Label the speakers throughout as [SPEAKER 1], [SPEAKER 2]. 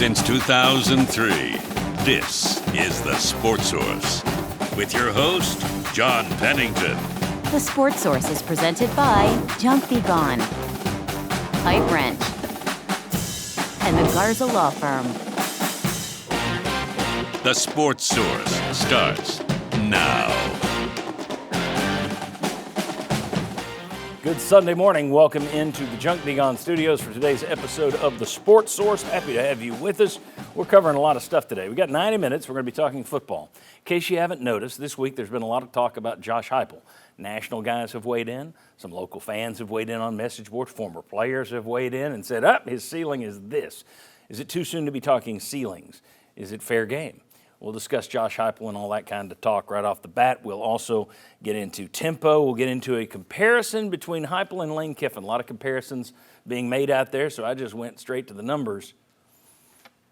[SPEAKER 1] Since 2003, this is The Sports Source with your host, John Pennington.
[SPEAKER 2] The Sports Source is presented by Junk Be Gone, Pipe Wrench, and the Garza Law Firm.
[SPEAKER 1] The Sports Source starts now.
[SPEAKER 3] Good Sunday morning. Welcome into the Junk Be Gone studios for today's episode of The Sports Source. Happy to have you with us. We're covering a lot of stuff today. We got 90 minutes. We're going to be talking football. In case you haven't noticed, this week there's been a lot of talk about Josh Heupel. National guys have weighed in. Some local fans have weighed in on message boards. Former players have weighed in and said, his ceiling is this. Is it too soon to be talking ceilings? Is it fair game? We'll discuss Josh Heupel and all that kind of talk right off the bat. We'll also get into tempo. We'll get into a comparison between Heupel and Lane Kiffin. A lot of comparisons being made out there, so I just went straight to the numbers.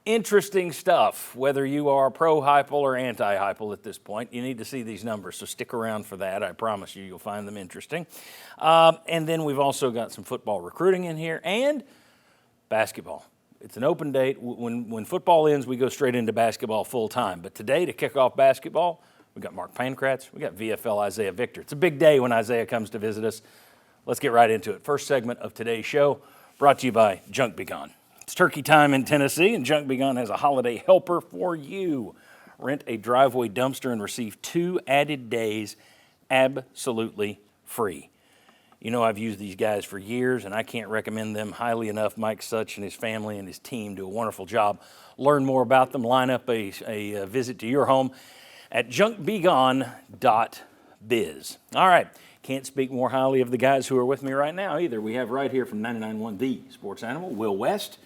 [SPEAKER 3] Interesting stuff, whether you are pro-Heupel or anti-Heupel at this point. You need to see these numbers, so stick around for that. I promise you'll find them interesting. And then we've also got some football recruiting in here and basketball. It's an open date. When football ends, we go straight into basketball full time. But today, to kick off basketball, we got Mark Pankratz. We got VFL Isaiah Victor. It's a big day when Isaiah comes to visit us. Let's get right into it. First segment of today's show, brought to you by Junk Be Gone. It's turkey time in Tennessee, and Junk Be Gone has a holiday helper for you. Rent a driveway dumpster and receive 2 added days absolutely free. You know, I've used these guys for years, and I can't recommend them highly enough. Mike Such and his family and his team do a wonderful job. Learn more about them. Line up a visit to your home at junkbegone.biz. All right. Can't speak more highly of the guys who are with me right now either. We have right here from 99.1 The Sports Animal, Will West,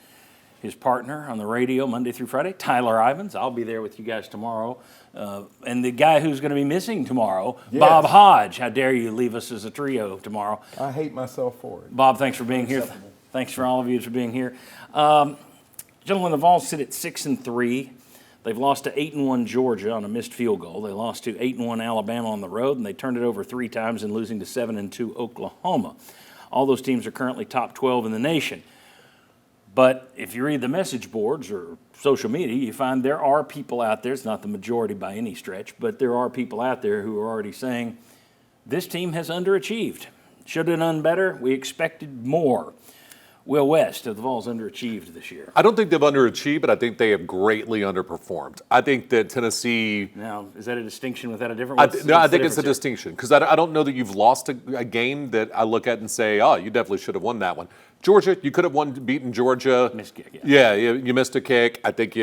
[SPEAKER 3] his partner on the radio Monday through Friday, Tyler Ivins. I'll be there with you guys tomorrow. And the guy who's going to be missing tomorrow, yes. Bob Hodge. How dare you leave us as a trio tomorrow?
[SPEAKER 4] I hate myself for it.
[SPEAKER 3] Bob, thanks for being here. Thanks for all of you for being here. Gentlemen, the Vols sit at 6-3. They've lost to 8-1 Georgia on a missed field goal. They lost to 8-1 Alabama on the road, and they turned it over 3 times in losing to 7-2 Oklahoma. All those teams are currently top 12 in the nation. But if you read the message boards or social media, you find there are people out there, it's not the majority by any stretch, but there are people out there who are already saying, this team has underachieved. Should have done better. We expected more. Will West, have the Vols underachieved this year?
[SPEAKER 5] I don't think they've underachieved, but I think they have greatly underperformed. I think that Tennessee...
[SPEAKER 3] Now, is that a distinction without a difference?
[SPEAKER 5] I think it's a distinction, because I don't know that you've lost a game that I look at and say, you definitely should have won that one. Georgia, you could have beaten Georgia.
[SPEAKER 3] Missed kick,
[SPEAKER 5] yeah. Yeah, you missed a kick. I think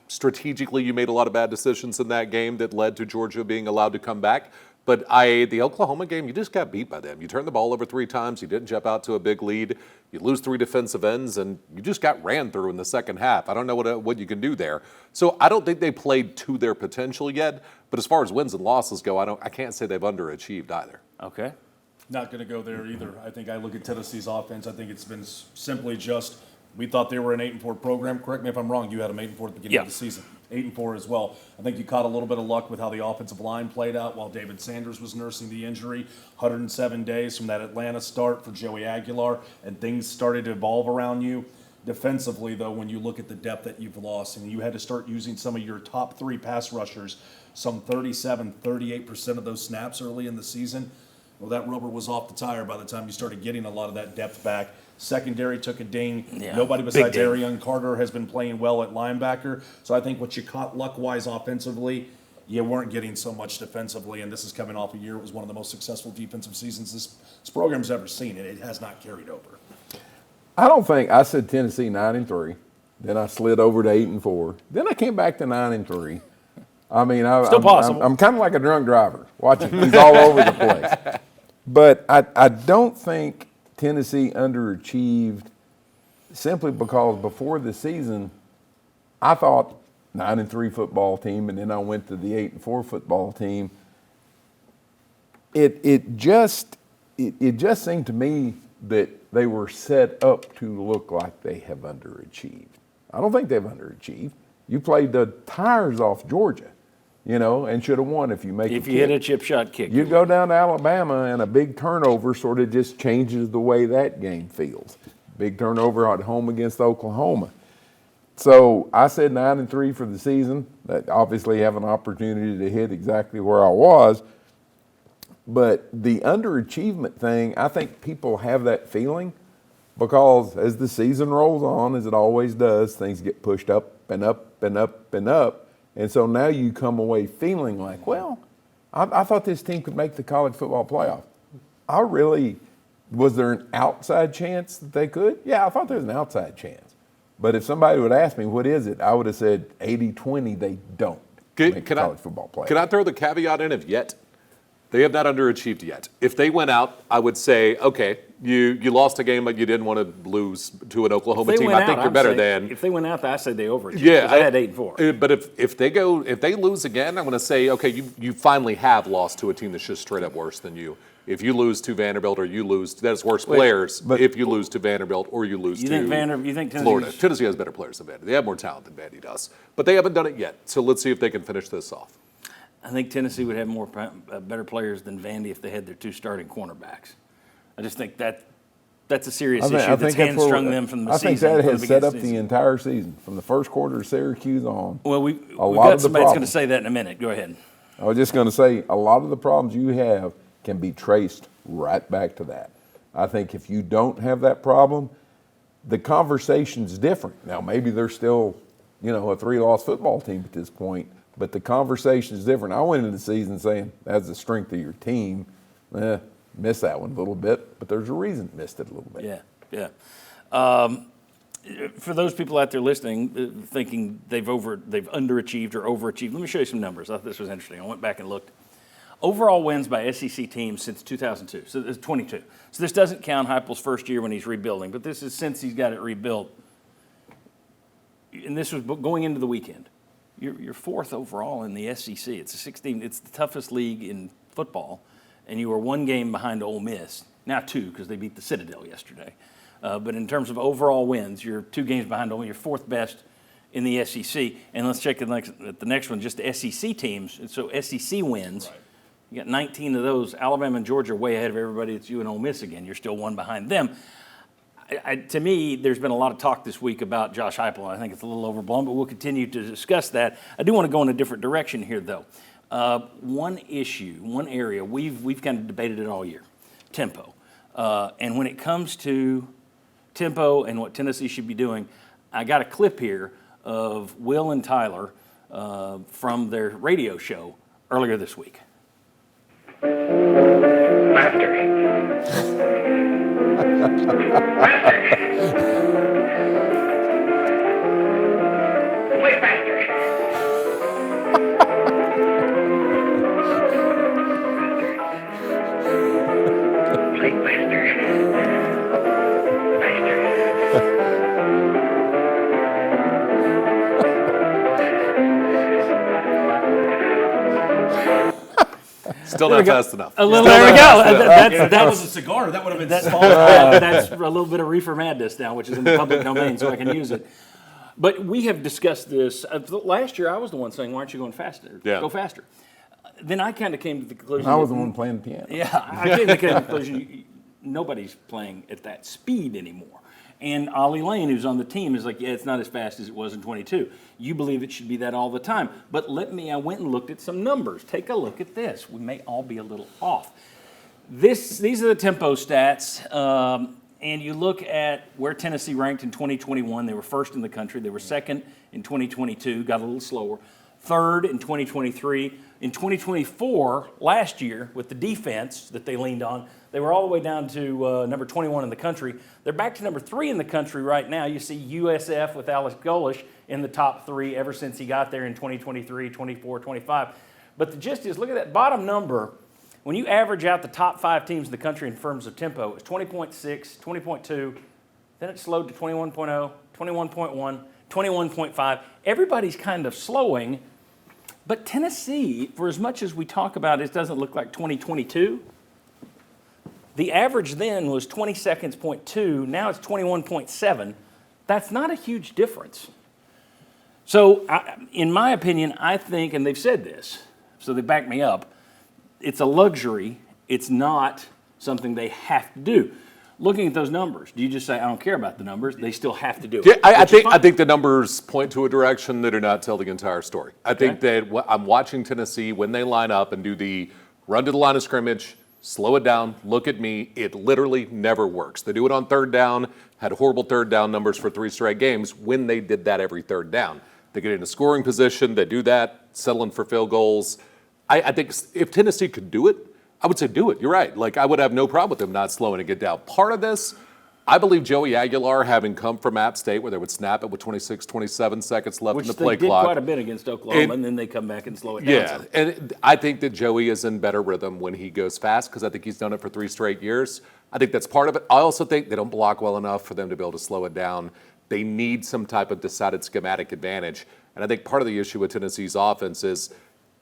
[SPEAKER 5] strategically you made a lot of bad decisions in that game that led to Georgia being allowed to come back. But the Oklahoma game, you just got beat by them. You turned the ball over 3 times. You didn't jump out to a big lead. You lose 3 defensive ends, and you just got ran through in the second half. I don't know what you can do there. So I don't think they played to their potential yet. But as far as wins and losses go, I can't say they've underachieved either.
[SPEAKER 3] Okay.
[SPEAKER 6] Not going to go there either. I think I look at Tennessee's offense. I think it's been simply just we thought they were an 8-4 program. Correct me if I'm wrong. You had them 8-4 at the beginning of the season. 8-4 as well. I think you caught a little bit of luck with how the offensive line played out while David Sanders was nursing the injury. 107 days from that Atlanta start for Joey Aguilar, and things started to evolve around you. Defensively, though, when you look at the depth that you've lost, and you had to start using some of your top 3 pass rushers, some 38% of those snaps early in the season, well, that rubber was off the tire by the time you started getting a lot of that depth back. Secondary took a ding.
[SPEAKER 3] Yeah,
[SPEAKER 6] nobody besides Arion Carter has been playing well at linebacker. So I think what you caught luck-wise offensively, you weren't getting so much defensively, and this is coming off a year. It was one of the most successful defensive seasons this program's ever seen, and it has not carried over.
[SPEAKER 4] I don't think I said Tennessee 9-3. Then I slid over to 8-4. Then I came back to 9-3. I mean,
[SPEAKER 3] Still possible.
[SPEAKER 4] I'm kind of like a drunk driver. Watching, he's all over the place. But I don't think Tennessee underachieved simply because before the season, I thought 9-3 football team, and then I went to the 8-4 football team. It just seemed to me that they were set up to look like they have underachieved. I don't think they've underachieved. You played the tires off Georgia, and should have won if you make
[SPEAKER 3] If you hit a chip shot kick.
[SPEAKER 4] You go down to Alabama, and a big turnover sort of just changes the way that game feels. Big turnover at home against Oklahoma. So I said 9-3 for the season. That obviously have an opportunity to hit exactly where I was. But the underachievement thing, I think people have that feeling because as the season rolls on, as it always does, things get pushed up and up and up and up. And so now you come away feeling like, well, I thought this team could make the college football playoff. Was there an outside chance that they could? Yeah, I thought there was an outside chance. But if somebody would ask me, what is it? I would have said 80-20, they don't make the college football playoff.
[SPEAKER 5] Can I throw the caveat in of yet? They have not underachieved yet. If they went out, I would say, okay, you lost a game, but you didn't want to lose to an Oklahoma team. I think you're better than.
[SPEAKER 3] If they went out, I say they overachieved.
[SPEAKER 5] Yeah,
[SPEAKER 3] I had 8-4.
[SPEAKER 5] But if they lose again, I'm going to say, okay, you finally have lost to a team that's just straight up worse than you. If you lose to Vanderbilt or you lose, that's worse players. But if you lose to Vanderbilt or you lose to Florida, Tennessee has better players than Vandy. They have more talent than Vandy does, but they haven't done it yet. So let's see if they can finish this off.
[SPEAKER 3] I think Tennessee would have better players than Vandy if they had their 2 starting cornerbacks. I just think that's a serious issue that's hamstrung them from the season.
[SPEAKER 4] I think that has set up the entire season, from the first quarter of Syracuse on.
[SPEAKER 3] Well, we've got somebody that's going to say that in a minute. Go ahead.
[SPEAKER 4] I was just going to say, a lot of the problems you have can be traced right back to that. I think if you don't have that problem, the conversation's different. Now, maybe they're still, a 3-loss football team at this point, but the conversation is different. I went into the season saying, that's the strength of your team. Missed that one a little bit, but there's a reason missed it a little bit.
[SPEAKER 3] Yeah. For those people out there listening, thinking they've underachieved or overachieved, let me show you some numbers. I thought this was interesting. I went back and looked. Overall wins by SEC teams since 2002, so there's 22. So this doesn't count Heupel's first year when he's rebuilding, but this is since he's got it rebuilt. And this was going into the weekend. You're 4th overall in the SEC. It's it's the toughest league in football, and you were 1 game behind Ole Miss. Now 2 because they beat the Citadel yesterday. But in terms of overall wins, you're 2 games behind Ole Miss. You're 4th best in the SEC. And let's check at the next one, just the SEC teams. And so SEC wins. Right. You got 19 of those. Alabama and Georgia are way ahead of everybody. It's you and Ole Miss again. You're still 1 behind them. To me, there's been a lot of talk this week about Josh Heupel. I think it's a little overblown, but we'll continue to discuss that. I do want to go in a different direction here, though. One area, we've kind of debated it all year, tempo. And when it comes to tempo and what Tennessee should be doing, I got a clip here of Will and Tyler from their radio show earlier this week.
[SPEAKER 7] Faster. Way faster. Play faster.
[SPEAKER 5] Still not fast enough.
[SPEAKER 3] There we go.
[SPEAKER 6] That was a cigar. That would have been small.
[SPEAKER 3] That's a little bit of reefer madness now, which is in the public domain, so I can use it. But we have discussed this. Last year, I was the one saying, why aren't you going faster?
[SPEAKER 5] Yeah.
[SPEAKER 3] Go faster. Then I kind of came to the conclusion.
[SPEAKER 4] I was the one playing the piano.
[SPEAKER 3] Yeah, I came to the conclusion nobody's playing at that speed anymore. And Ollie Lane, who's on the team, is like, yeah, it's not as fast as it was in 22. You believe it should be that all the time. But I went and looked at some numbers. Take a look at this. We may all be a little off. These are the tempo stats. And you look at where Tennessee ranked in 2021. They were 1st in the country. They were 2nd in 2022, got a little slower. 3rd in 2023. In 2024, last year, with the defense that they leaned on, they were all the way down to number 21 in the country. They're back to number 3 in the country right now. You see USF with Alex Golesh in the top 3 ever since he got there in 2023, 24, 25. But the gist is, look at that bottom number. When you average out the top 5 teams in the country in terms of tempo, it's 20.6, 20.2, then it slowed to 21.0, 21.1, 21.5. Everybody's kind of slowing. But Tennessee, for as much as we talk about it doesn't look like 2022, the average then was 20 seconds, 0.2. Now it's 21.7. That's not a huge difference. So in my opinion, I think, and they've said this, so they back me up, it's a luxury. It's not something they have to do. looking at those numbers, do you just say, I don't care about the numbers, they still have to do it?
[SPEAKER 5] Yeah, I think the numbers point to a direction that do not tell the entire story. I think that I'm watching Tennessee when they line up and do the run to the line of scrimmage, slow it down, look at me. It literally never works. They do it on third down, had horrible third down numbers for 3 straight games when they did that every third down. They get in a scoring position, they do that, settling for field goals. I think if Tennessee could do it, I would say do it. You're right. Like, I would have no problem with them not slowing it down. Part of this, I believe Joey Aguilar, having come from App State, where they would snap it with 26, 27 seconds left in the play
[SPEAKER 3] Which they did
[SPEAKER 5] clock.
[SPEAKER 3] quite a bit against Oklahoma, and then they come back and slow it down.
[SPEAKER 5] Yeah, and I think that Joey is in better rhythm when he goes fast because I think he's done it for 3 straight years. I think that's part of it. I also think they don't block well enough for them to be able to slow it down. They need some type of decided schematic advantage. And I think part of the issue with Tennessee's offense is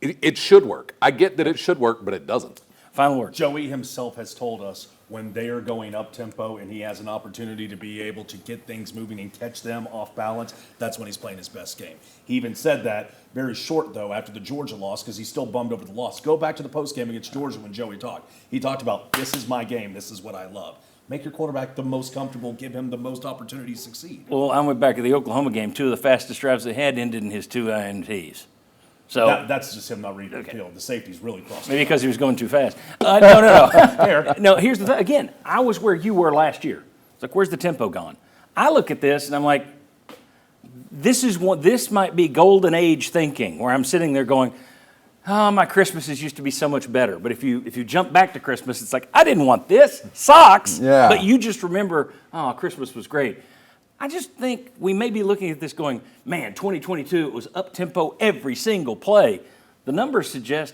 [SPEAKER 5] it should work. I get that it should work, but it doesn't.
[SPEAKER 3] Final word.
[SPEAKER 6] Joey himself has told us when they are going up tempo and he has an opportunity to be able to get things moving and catch them off balance, that's when he's playing his best game. He even said that very short, though, after the Georgia loss, because he's still bummed over the loss. Go back to the postgame against Georgia when Joey talked. He talked about, this is my game, this is what I love. Make your quarterback the most comfortable, give him the most opportunity to succeed.
[SPEAKER 3] Well, I went back to the Oklahoma game. 2 of the fastest drives they had ended in his 2 INTs. So
[SPEAKER 6] That's just him not reading the field. The safety's really crossed.
[SPEAKER 3] maybe because he was going too fast. No. No, here's the thing. Again, I was where you were last year. It's like, where's the tempo gone? I look at this and I'm like, this might be golden age thinking, where I'm sitting there going, oh, my Christmases used to be so much better. But if you jump back to Christmas, it's like, I didn't want this. Socks.
[SPEAKER 4] Yeah.
[SPEAKER 3] But you just remember, oh, Christmas was great. I just think we may be looking at this going, man, 2022, it was up-tempo every single play. The numbers suggest,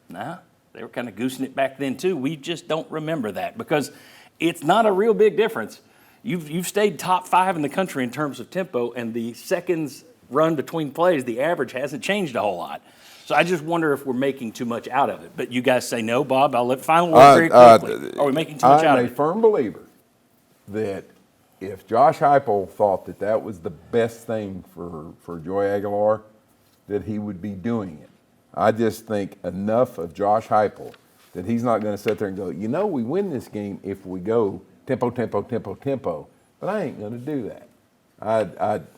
[SPEAKER 3] nah, they were kind of goosing it back then too. We just don't remember that because it's not a real big difference. You've stayed top 5 in the country in terms of tempo, and the seconds run between plays, the average hasn't changed a whole lot. So I just wonder if we're making too much out of it. But you guys say no, Bob. I'll let final word very quickly. Are we making too much out of it?
[SPEAKER 4] I'm a firm believer that if Josh Heupel thought that that was the best thing for Joey Aguilar, that he would be doing it. I just think enough of Josh Heupel that he's not going to sit there and go, we win this game if we go tempo, tempo, tempo, tempo. But I ain't going to do that.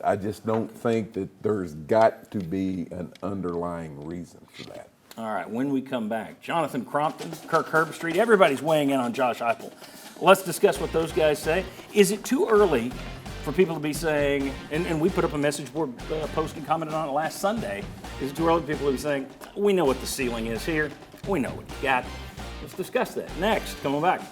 [SPEAKER 4] I just don't think that there's got to be an underlying reason for that.
[SPEAKER 3] All right, when we come back, Jonathan Crompton, Kirk Herbstreit, everybody's weighing in on Josh Heupel. Let's discuss what those guys say. Is it too early for people to be saying, and we put up a message board post and commented on it last Sunday, is it too early for people to be saying, we know what the ceiling is here, we know what you got. Let's discuss that next. Coming back.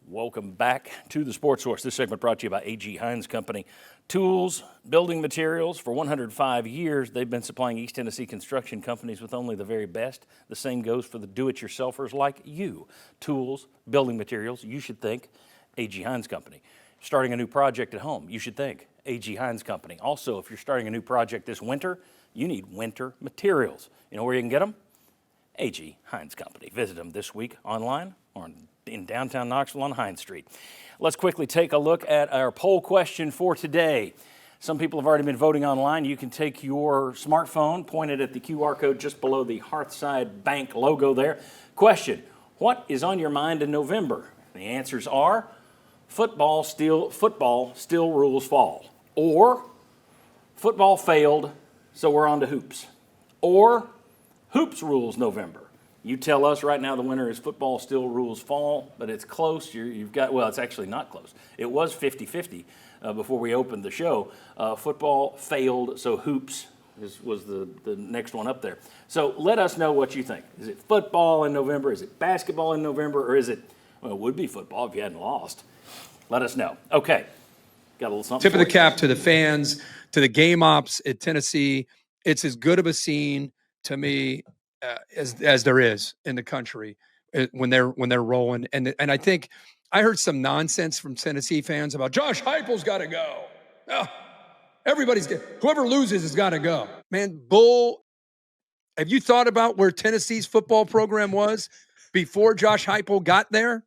[SPEAKER 3] Welcome back to the Sports Source. This segment brought to you by A.G. Hines Company. Tools, building materials. For 105 years, they've been supplying East Tennessee construction companies with only the very best. The same goes for the do-it-yourselfers like you. Tools, building materials, you should think A.G. Hines Company. Starting a new project at home, you should think A.G. Hines Company. Also, if you're starting a new project this winter, you need winter materials. You know where you can get them? A.G. Hines Company. Visit them this week online or in downtown Knoxville on Hines Street. Let's quickly take a look at our poll question for today. Some people have already been voting online. You can take your smartphone, point it at the QR code just below the Hearthside Bank logo there. Question, what is on your mind in November? The answers are football still rules fall, or football failed, so we're on to hoops, or hoops rules November. You tell us right now the winner is football still rules fall, but it's close. It's actually not close. It was 50-50 before we opened the show. Football failed, so hoops was the next one up there. So let us know what you think. Is it football in November? Is it basketball in November? Or is it, well, it would be football if you hadn't lost. Let us know. Okay, got a little something.
[SPEAKER 8] Tip of the cap to the fans, to the game ops at Tennessee. It's as good of a scene to me as there is in the country when they're rolling. And I think I heard some nonsense from Tennessee fans about Josh Heupel's got to go. Oh, whoever loses has got to go. Man, bull. Have you thought about where Tennessee's football program was before Josh Heupel got there?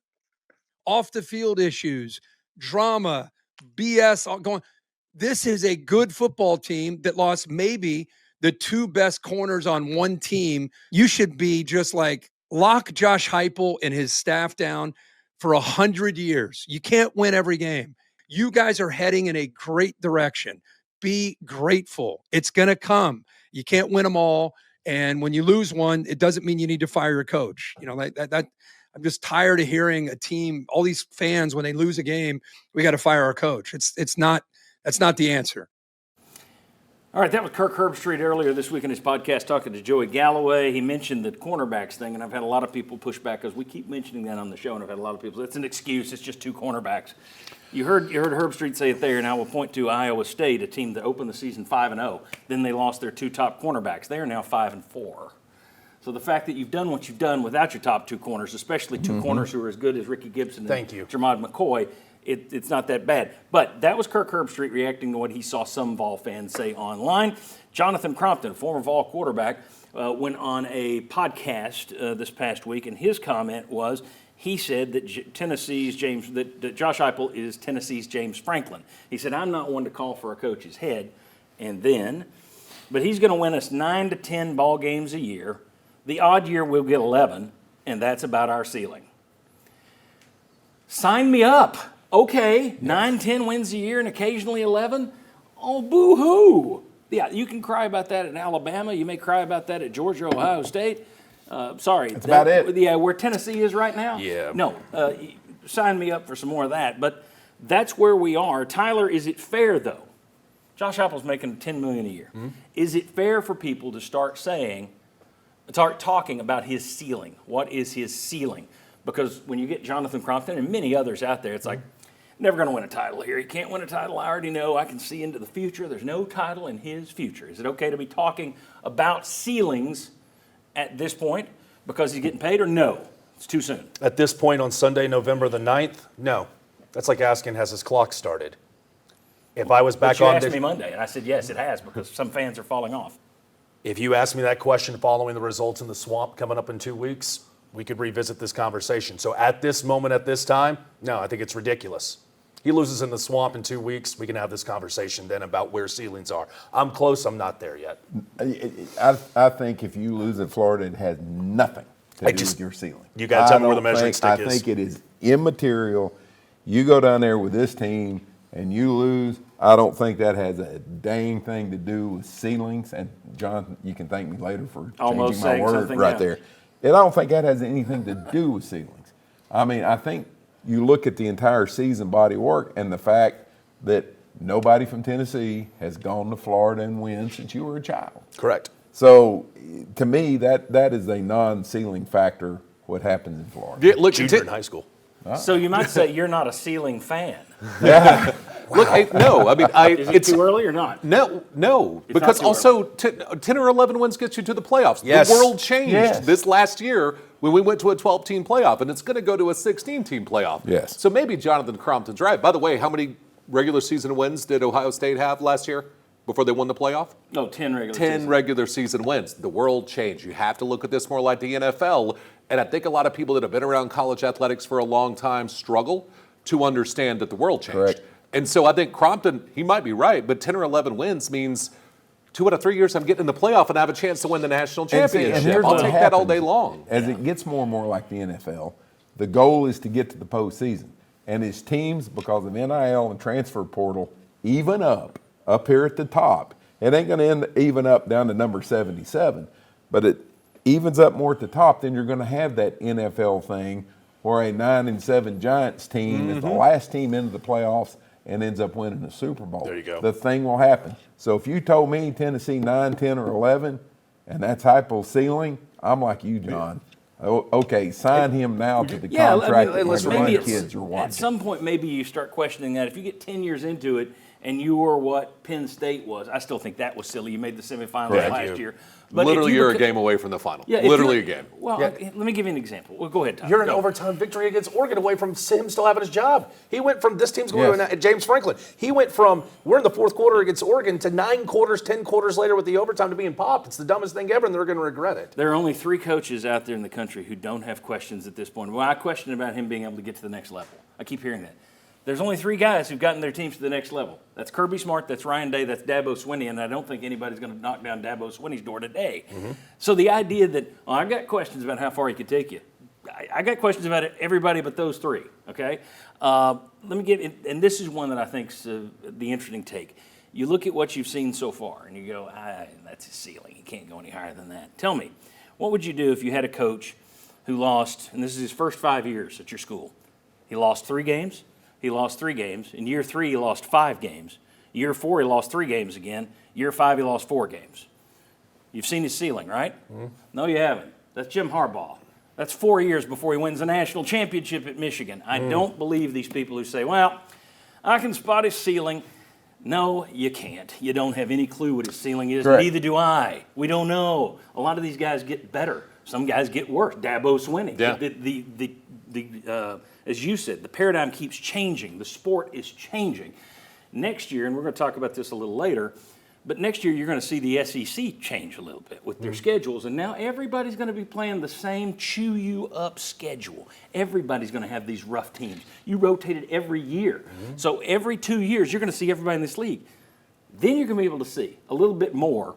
[SPEAKER 8] off the field issues, drama, BS all going. This is a good football team that lost maybe the two best corners on one team. You should be just like lock Josh Heupel and his staff down for 100 years. You can't win every game. You guys are heading in a great direction. Be grateful. It's going to come. You can't win them all. And when you lose one, it doesn't mean you need to fire your coach. You know, that I'm just tired of hearing a team, all these fans, when they lose a game, we got to fire our coach. That's not the answer.
[SPEAKER 3] All right, that was Kirk Herbstreit earlier this week in his podcast talking to Joey Galloway. He mentioned the cornerbacks thing, and I've had a lot of people push back because we keep mentioning that on the show, and I've had a lot of people say, it's an excuse, it's just two cornerbacks. You heard Herbstreit say it there, and I will point to Iowa State, a team that opened the season 5-0. Then they lost their two top cornerbacks. They are now 5-4. So the fact that you've done what you've done without your top two corners, especially two corners who are as good as Ricky Gibson and Jermod McCoy, it's not that bad. But that was Kirk Herbstreit reacting to what he saw some Vol fans say online. Jonathan Crompton, former Vol quarterback, went on a podcast this past week, and his comment was, he said that that Josh Heupel is Tennessee's James Franklin. He said, I'm not one to call for a coach's head, but he's going to win us 9 to 10 ball games a year. The odd year we'll get 11, and that's about our ceiling. Sign me up. Okay, 9, 10 wins a year and occasionally 11. Oh, boo-hoo. Yeah, you can cry about that at Alabama. You may cry about that at Georgia, Ohio State. That's
[SPEAKER 4] about it.
[SPEAKER 3] Yeah, where Tennessee is right now?
[SPEAKER 5] Yeah.
[SPEAKER 3] No, sign me up for some more of that. But that's where we are. Tyler, is it fair, though? Josh Heupel's making $10 million a year. Mm-hmm. Is it fair for people to start talking about his ceiling? What is his ceiling? Because when you get Jonathan Crompton and many others out there, it's like, never going to win a title here. He can't win a title. I already know. I can see into the future. There's no title in his future. Is it okay to be talking about ceilings at this point because he's getting paid, or no? It's too soon.
[SPEAKER 9] At this point on Sunday, November the 9th, no. That's like asking, has his clock started? If I was back on...
[SPEAKER 3] You asked me Monday, and I said, yes, it has, because some fans are falling off.
[SPEAKER 9] If you asked me that question following the results in the Swamp coming up in 2 weeks, we could revisit this conversation. So at this moment, at this time, no, I think it's ridiculous. He loses in the Swamp in 2 weeks, we can have this conversation then about where ceilings are. I'm close, I'm not there yet.
[SPEAKER 4] I think if you lose at Florida, it has nothing to do with your ceiling.
[SPEAKER 9] You got to tell me where the measuring stick is.
[SPEAKER 4] I think it is immaterial. You go down there with this team and you lose, I don't think that has a dang thing to do with ceilings. And John, you can thank me later for changing my word right there. And I don't think that has anything to do with ceilings. I mean, I think you look at the entire season body of work and the fact that nobody from Tennessee has gone to Florida and win since you were a child.
[SPEAKER 9] Correct.
[SPEAKER 4] So to me, that is a non-ceiling factor, what happens in Florida.
[SPEAKER 9] Yeah, look, junior in high school.
[SPEAKER 3] So you might say you're not a ceiling fan.
[SPEAKER 4] Yeah.
[SPEAKER 5] Look, no, I mean,
[SPEAKER 3] Is it too early or not?
[SPEAKER 5] No, because also 10 or 11 wins gets you to the playoffs.
[SPEAKER 9] Yes.
[SPEAKER 5] The world changed this last year when we went to a 12-team playoff, and it's going to go to a 16-team playoff.
[SPEAKER 4] Yes.
[SPEAKER 5] So maybe Jonathan Crompton's right. By the way, how many regular season wins did Ohio State have last year before they won the playoff?
[SPEAKER 3] No, 10 regular
[SPEAKER 5] 10 regular season wins. The world changed. You have to look at this more like the NFL, and I think a lot of people that have been around college athletics for a long time struggle to understand that the world changed.
[SPEAKER 4] Correct.
[SPEAKER 5] And so I think Crompton, he might be right, but 10 or 11 wins means 2 out of 3 years I'm getting in the playoff and I have a chance to win the national championship. I'll take that all day long.
[SPEAKER 4] As it gets more and more like the NFL, the goal is to get to the postseason. And as teams, because of NIL and transfer portal, even up here at the top, it ain't going to even up down to number 77, but it evens up more at the top, then you're going to have that NFL thing where a 9-7 Giants team is the last team into the playoffs and ends up winning the Super Bowl.
[SPEAKER 9] There you go.
[SPEAKER 4] The thing will happen. So if you told me Tennessee 9, 10, or 11, and that's Heupel's ceiling, I'm like you, John. Okay, sign him now to the contract that my kids are watching.
[SPEAKER 3] At some point, maybe you start questioning that. If you get 10 years into it and you were what Penn State was, I still think that was silly. You made the semifinals
[SPEAKER 5] Correct.
[SPEAKER 3] last year. But
[SPEAKER 5] Literally, you're a
[SPEAKER 3] beca-
[SPEAKER 5] game away from the final.
[SPEAKER 3] Yeah, if
[SPEAKER 5] Literally a
[SPEAKER 3] you're-
[SPEAKER 5] game.
[SPEAKER 3] Well, let me give you an example. Well, go ahead, Tom.
[SPEAKER 9] You're an
[SPEAKER 3] Go.
[SPEAKER 9] overtime victory against Oregon away from him still having his job. He went from this team's going to James Franklin. He went from we're in the fourth quarter against Oregon to 9 quarters, 10 quarters later with the overtime to being popped. It's the dumbest thing ever, and they're going to regret it.
[SPEAKER 3] There are only 3 coaches out there in the country who don't have questions at this point. Well, I question about him being able to get to the next level. I keep hearing that. There's only 3 guys who've gotten their teams to the next level. That's Kirby Smart, that's Ryan Day, that's Dabo Swinney, and I don't think anybody's going to knock down Dabo Swinney's door today. So the idea that, I got questions about how far he could take you. I got questions about it, everybody but those 3, okay? Let me give, and this is one that I think's the interesting take. You look at what you've seen so far, and you go, that's his ceiling. He can't go any higher than that. Tell me, what would you do if you had a coach who lost, and this is his first 5 years at your school. He lost 3 games. He lost 3 games. In year 3, he lost 5 games. Year 4, he lost 3 games again. Year 5, he lost 4 games. You've seen his ceiling, right? No, you haven't. That's Jim Harbaugh. That's 4 years before he wins a national championship at Michigan. I don't believe these people who say, well, I can spot his ceiling. No, you can't. You don't have any clue what his ceiling is.
[SPEAKER 4] Correct.
[SPEAKER 3] Neither do I. We don't know. A lot of these guys get better. Some guys get worse. Dabo Swinney.
[SPEAKER 5] Yeah.
[SPEAKER 3] As you said, the paradigm keeps changing. The sport is changing. Next year, and we're going to talk about this a little later, but next year you're going to see the SEC change a little bit with their schedules, and now everybody's going to be playing the same chew-you-up schedule. Everybody's going to have these rough teams. You rotate it every year. So every 2 years, you're going to see everybody in this league. Then you're going to be able to see a little bit more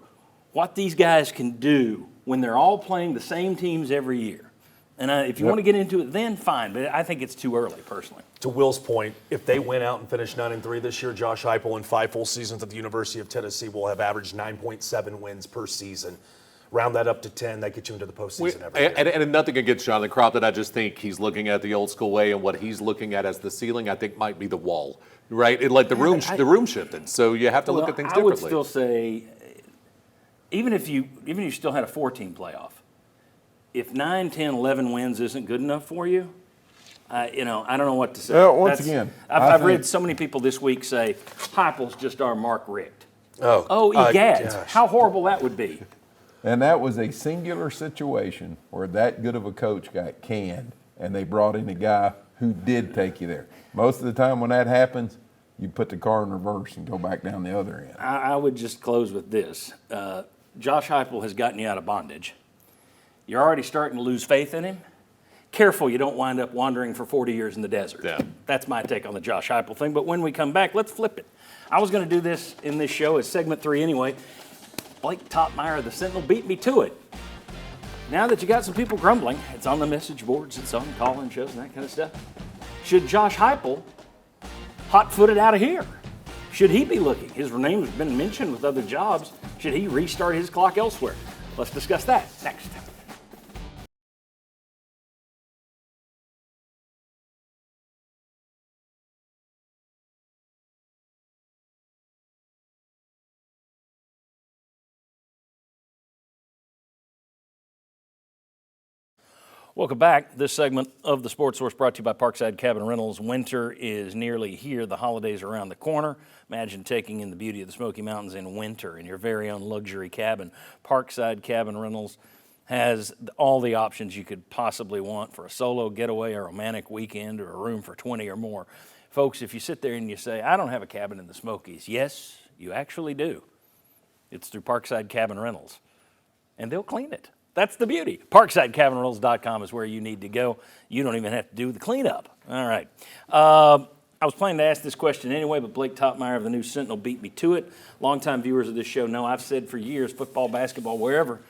[SPEAKER 3] what these guys can do when they're all playing the same teams every year. And if you want to get into it, then fine. But I think it's too early, personally.
[SPEAKER 9] To Will's point, if they win out and finish 9-3 this year, Josh Heupel in 5 full seasons at the University of Tennessee will have averaged 9.7 wins per season. Round that up to 10, that gets you into the postseason every year.
[SPEAKER 5] And nothing against Jonathan Kropp, that I just think he's looking at the old school way, and what he's looking at as the ceiling, I think might be the wall, right? The room shifted, so you have to look at things differently.
[SPEAKER 3] I would still say, even if you still had a 4-team playoff, if 9, 10, 11 wins isn't good enough for you, I don't know what to say.
[SPEAKER 4] Well,
[SPEAKER 3] I've read so many people this week say, Heupel's just our Mark Richt.
[SPEAKER 9] Oh,
[SPEAKER 3] egads.
[SPEAKER 9] gosh.
[SPEAKER 3] How horrible that would be.
[SPEAKER 4] And that was a singular situation where that good of a coach got canned, and they brought in a guy who did take you there. Most of the time when that happens, you put the car in reverse and go back down the other end.
[SPEAKER 3] I would just close with this. Josh Heupel has gotten you out of bondage. You're already starting to lose faith in him. Careful you don't wind up wandering for 40 years in the desert.
[SPEAKER 5] Yeah.
[SPEAKER 3] That's my take on the Josh Heupel thing. But when we come back, let's flip it. I was going to do this in this show as segment 3 anyway. Blake Topmeyer of the Sentinel beat me to it. Now that you got some people grumbling, it's on the message boards, it's on call-in shows and that kind of stuff. Should Josh Heupel hot-footed out of here? Should he be looking? His name has been mentioned with other jobs. Should he restart his clock elsewhere? Let's discuss that next. Welcome back. This segment of the Sports Source brought to you by Parkside Cabin Rentals. Winter is nearly here. The holidays are around the corner. Imagine taking in the beauty of the Smoky Mountains in winter in your very own luxury cabin. Parkside Cabin Rentals has all the options you could possibly want for a solo getaway, a romantic weekend, or a room for 20 or more. Folks, if you sit there and you say, I don't have a cabin in the Smokies, yes, you actually do. It's through Parkside Cabin Rentals, and they'll clean it. That's the beauty. ParksideCabinRentals.com is where you need to go. You don't even have to do the cleanup. All right. I was planning to ask this question anyway, but Blake Topmeyer of the News Sentinel beat me to it. Longtime viewers of this show know I've said for years, football, basketball, wherever,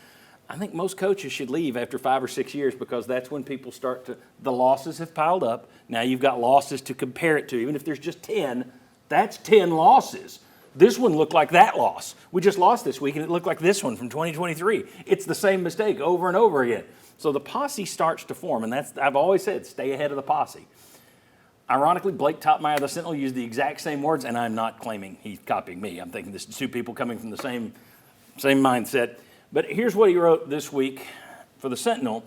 [SPEAKER 3] I think most coaches should leave after 5 or 6 years because that's when people start to, the losses have piled up. Now you've got losses to compare it to. Even if there's just 10, that's 10 losses. This one looked like that loss. We just lost this week, and it looked like this one from 2023. It's the same mistake over and over again. So the posse starts to form, and that's, I've always said, stay ahead of the posse. Ironically, Blake Topmeyer of the Sentinel used the exact same words, and I'm not claiming he's copying me. I'm thinking this is 2 people coming from the same mindset. But here's what he wrote this week for the Sentinel.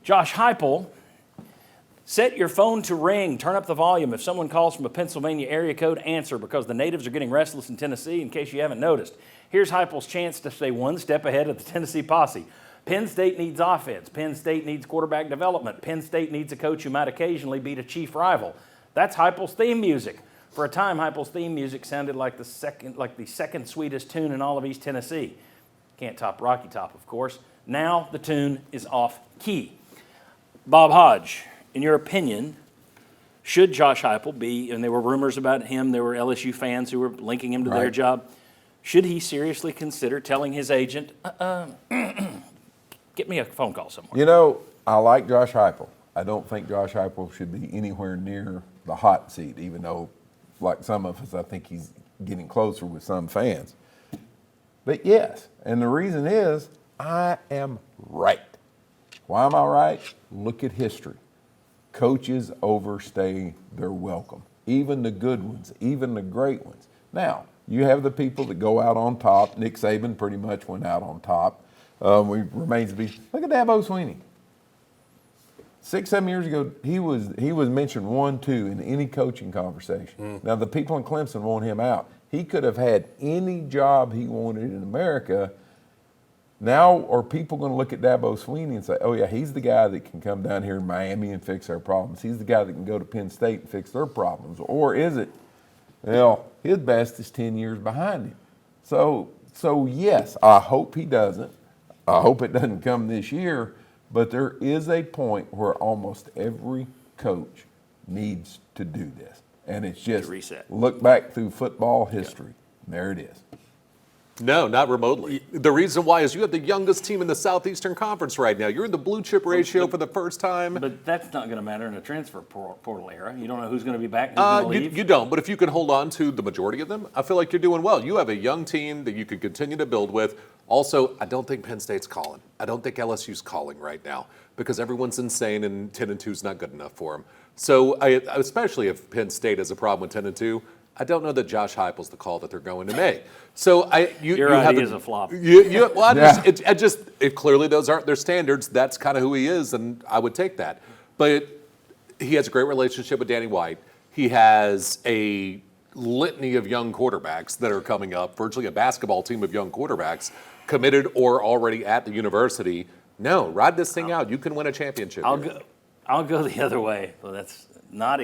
[SPEAKER 3] Josh Heupel, Set your phone to ring. Turn up the volume. If someone calls from a Pennsylvania area code, answer, because the natives are getting restless in Tennessee, in case you haven't noticed. Here's Heupel's chance to stay one step ahead of the Tennessee posse. Penn State needs offense. Penn State needs quarterback development. Penn State needs a coach who might occasionally beat a chief rival. That's Heupel's theme music. For a time, Heupel's theme music sounded like the second sweetest tune in all of East Tennessee. Can't top Rocky Top, of course. Now the tune is off key. Bob Hodge, in your opinion, should Josh Heupel be, and there were rumors about him, there were LSU fans who were linking him to their job, should he seriously consider telling his agent, get me a phone call somewhere?
[SPEAKER 4] You know, I like Josh Heupel. I don't think Josh Heupel should be anywhere near the hot seat, even though, like some of us, I think he's getting closer with some fans. But yes, and the reason is I am right. Why am I right? Look at history. Coaches overstay their welcome, even the good ones, even the great ones. Now, you have the people that go out on top. Nick Saban pretty much went out on top. Remains to be. Look at Dabo Swinney. 6-7 years ago, he was mentioned 1-2 in any coaching conversation. Now the people in Clemson want him out. He could have had any job he wanted in America. Now are people going to look at Dabo Swinney and say, oh yeah, he's the guy that can come down here in Miami and fix our problems. He's the guy that can go to Penn State and fix their problems. Or is it, well, his best is 10 years behind him. So yes, I hope he doesn't. I hope it doesn't come this year. But there is a point where almost every coach needs to do this. And it's just
[SPEAKER 3] reset.
[SPEAKER 4] Look back through football history. There it is.
[SPEAKER 5] No, not remotely. The reason why is you have the youngest team in the Southeastern Conference right now. You're in the blue chip ratio for the first time.
[SPEAKER 3] But that's not going to matter in a transfer portal era. You don't know who's going to be back and who's going to leave.
[SPEAKER 5] You don't, but if you can hold on to the majority of them, I feel like you're doing well. You have a young team that you could continue to build with. Also, I don't think Penn State's calling. I don't think LSU's calling right now because everyone's insane and 10-2 is not good enough for them. So, especially if Penn State has a problem with 10-2, I don't know that Josh Heupel's the call that they're going to make. So
[SPEAKER 3] your idea is a flop.
[SPEAKER 5] If clearly those aren't their standards, that's kind of who he is, and I would take that. But he has a great relationship with Danny White. He has a litany of young quarterbacks that are coming up, virtually a basketball team of young quarterbacks committed or already at the university. No, ride this thing out. You can win a championship.
[SPEAKER 3] I'll go the other way. Well, that's not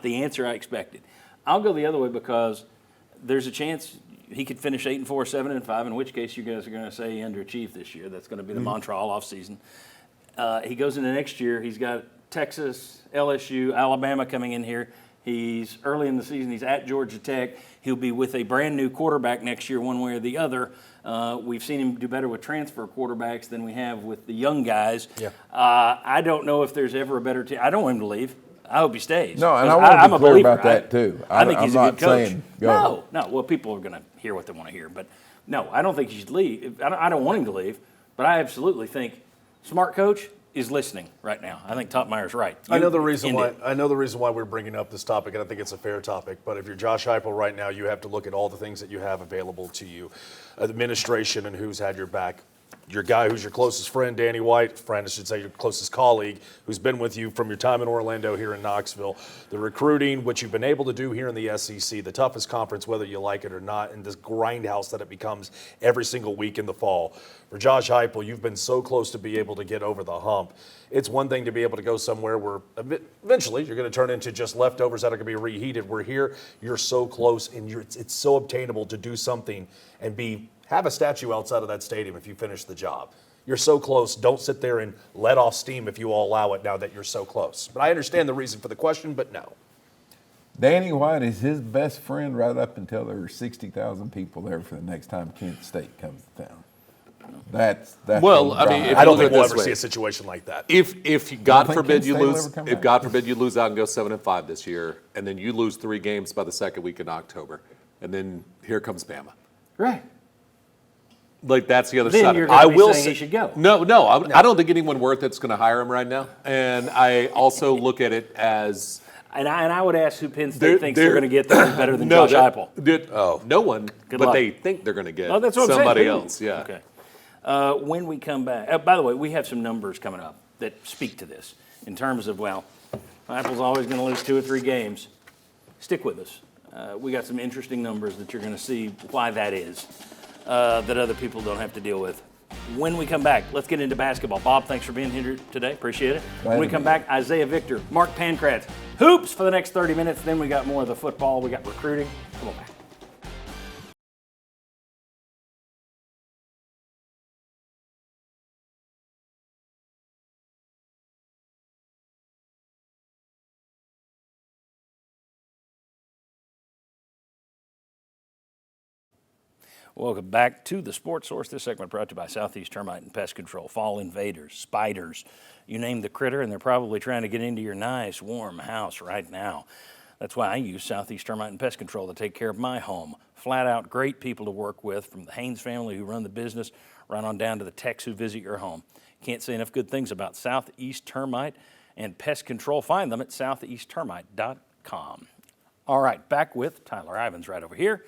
[SPEAKER 3] the answer I expected. I'll go the other way because there's a chance he could finish 8-4, 7-5, in which case you guys are going to say he underachieved this year. That's going to be the mantra all offseason. He goes into next year. He's got Texas, LSU, Alabama coming in here. He's early in the season. He's at Georgia Tech. He'll be with a brand new quarterback next year, one way or the other. We've seen him do better with transfer quarterbacks than we have with the young guys. Yeah. I don't know if there's ever a better team. I don't want him to leave. I hope he stays.
[SPEAKER 4] No, and I want to be clear about that too.
[SPEAKER 3] I think he's a good coach.
[SPEAKER 4] No.
[SPEAKER 3] Well, people are going to hear what they want to hear, but no, I don't think he should leave. I don't want him to leave, but I absolutely think smart coach is listening right now. I think Topmeyer's right.
[SPEAKER 9] I know the reason why we're bringing up this topic, and I think it's a fair topic. But if you're Josh Heupel right now, you have to look at all the things that you have available to you, administration, and who's had your back. Your guy who's your closest friend, Danny White, I should say your closest colleague, who's been with you from your time in Orlando here in Knoxville. The recruiting, what you've been able to do here in the SEC, the toughest conference, whether you like it or not, and this grindhouse that it becomes every single week in the fall. For Josh Heupel, you've been so close to be able to get over the hump. It's one thing to be able to go somewhere where eventually you're going to turn into just leftovers that are going to be reheated. We're here, you're so close, and it's so obtainable to do something and have a statue outside of that stadium if you finish the job. You're so close. Don't sit there and let off steam if you all allow it now that you're so close. But I understand the reason for the question, but no.
[SPEAKER 4] Danny White is his best friend right up until there are 60,000 people there for the next time Kent State comes to town. That's
[SPEAKER 5] well, I mean,
[SPEAKER 9] I don't think we'll ever see a situation like that.
[SPEAKER 5] If God forbid you lose, if God forbid you lose out and go 7-5 this year, and then you lose 3 games by the second week in October, and then here comes Bama.
[SPEAKER 3] Right.
[SPEAKER 5] Like that's the other
[SPEAKER 3] then
[SPEAKER 5] side.
[SPEAKER 3] You're I will say he should go.
[SPEAKER 5] No, I don't think anyone worth it's going to hire him right now. And I also look at it as.
[SPEAKER 3] And I would ask who Penn State thinks they're going to get that better than Josh Heupel.
[SPEAKER 5] No one,
[SPEAKER 3] Good
[SPEAKER 5] but
[SPEAKER 3] luck.
[SPEAKER 5] they think they're going to get
[SPEAKER 3] that's what
[SPEAKER 5] somebody
[SPEAKER 3] I'm saying.
[SPEAKER 5] else. Yeah.
[SPEAKER 3] Okay. When we come back, by the way, we have some numbers coming up that speak to this in terms of Apple's always going to lose 2 or 3 games. Stick with us. We got some interesting numbers that you're going to see why that is, that other people don't have to deal with. When we come back, let's get into basketball. Bob, thanks for being here today. Appreciate it. When we come back, Isaiah Victor, Mark Pankratz, hoops for the next 30 minutes. Then we got more of the football. We got recruiting. Come on back. Welcome back to the Sports Source. This segment brought to you by Southeast Termite and Pest Control. Fall invaders, spiders, you name the critter, and they're probably trying to get into your nice, warm house right now. That's why I use Southeast Termite and Pest Control to take care of my home. Flat out great people to work with, from the Haynes family who run the business right on down to the techs who visit your home. Can't say enough good things about Southeast Termite and Pest Control. Find them at southeasttermite.com. All right, back with Tyler Ivins right over here.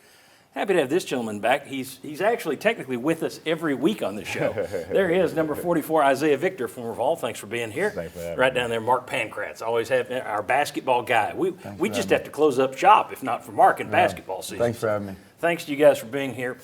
[SPEAKER 3] Happy to have this gentleman back. He's actually technically with us every week on this show. There he is, number 44, Isaiah Victor, former Vol. Thanks for being here.
[SPEAKER 10] Thanks for having
[SPEAKER 3] right
[SPEAKER 10] me.
[SPEAKER 3] Down there, Mark Pankratz. Always have our basketball guy. We just have to close up shop if not for Mark in basketball season.
[SPEAKER 10] Thanks for having me.
[SPEAKER 3] Thanks to you guys for being here.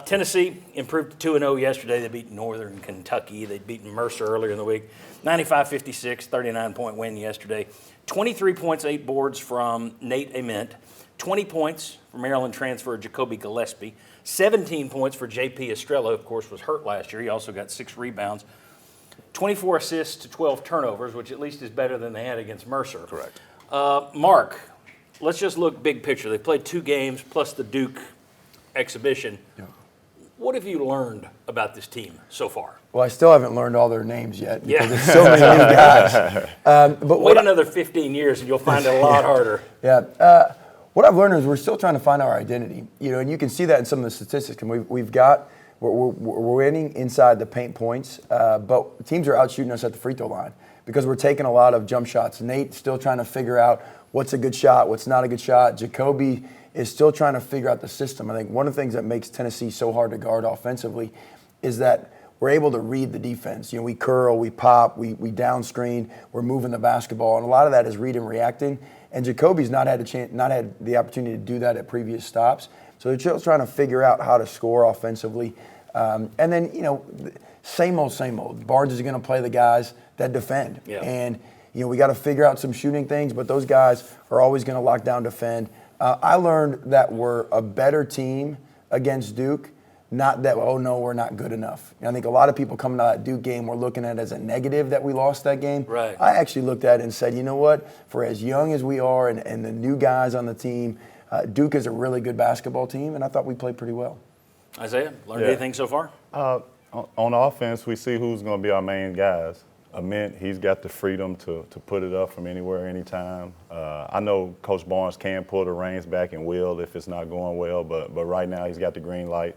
[SPEAKER 3] Tennessee improved to 2-0 yesterday. They beat Northern Kentucky. They'd beaten Mercer earlier in the week. 95-56, 39-point win yesterday. 23 points, 8 boards from Nate Ament. 20 points for Maryland transfer Jacoby Gillespie. 17 points for J.P. Estrella, of course, was hurt last year. He also got 6 rebounds. 24 assists to 12 turnovers, which at least is better than they had against Mercer.
[SPEAKER 10] Correct.
[SPEAKER 3] Mark, let's just look big picture. They played 2 games plus the Duke exhibition.
[SPEAKER 10] Yeah.
[SPEAKER 3] What have you learned about this team so far?
[SPEAKER 10] Well, I still haven't learned all their names yet because
[SPEAKER 3] Yeah.
[SPEAKER 10] there's so many new guys. But
[SPEAKER 3] Wait another 15 years and you'll find it a lot harder.
[SPEAKER 10] Yeah. What I've learned is we're still trying to find our identity, and you can see that in some of the statistics. And we're winning inside the paint points, but teams are out shooting us at the free throw line because we're taking a lot of jump shots. Nate's still trying to figure out what's a good shot, what's not a good shot. Jacoby is still trying to figure out the system. I think one of the things that makes Tennessee so hard to guard offensively is that we're able to read the defense. We curl, we pop, we down screen, we're moving the basketball, and a lot of that is read and reacting. And Jacoby's not had the opportunity to do that at previous stops. So they're just trying to figure out how to score offensively. And then, same old. Barnes is going to play the guys that defend.
[SPEAKER 3] Yeah.
[SPEAKER 10] And, we got to figure out some shooting things, but those guys are always going to lock down defend. I learned that we're a better team against Duke. Not that, oh, no, we're not good enough. I think a lot of people coming out of that Duke game were looking at it as a negative that we lost that game.
[SPEAKER 3] Right.
[SPEAKER 10] I actually looked at it and said, you know what, for as young as we are and the new guys on the team, Duke is a really good basketball team, and I thought we played pretty well.
[SPEAKER 3] Isaiah, learned anything so far?
[SPEAKER 11] On offense, we see who's going to be our main guys. Ament, he's got the freedom to put it up from anywhere, anytime. I know Coach Barnes can pull the reins back and will if it's not going well, but right now he's got the green light.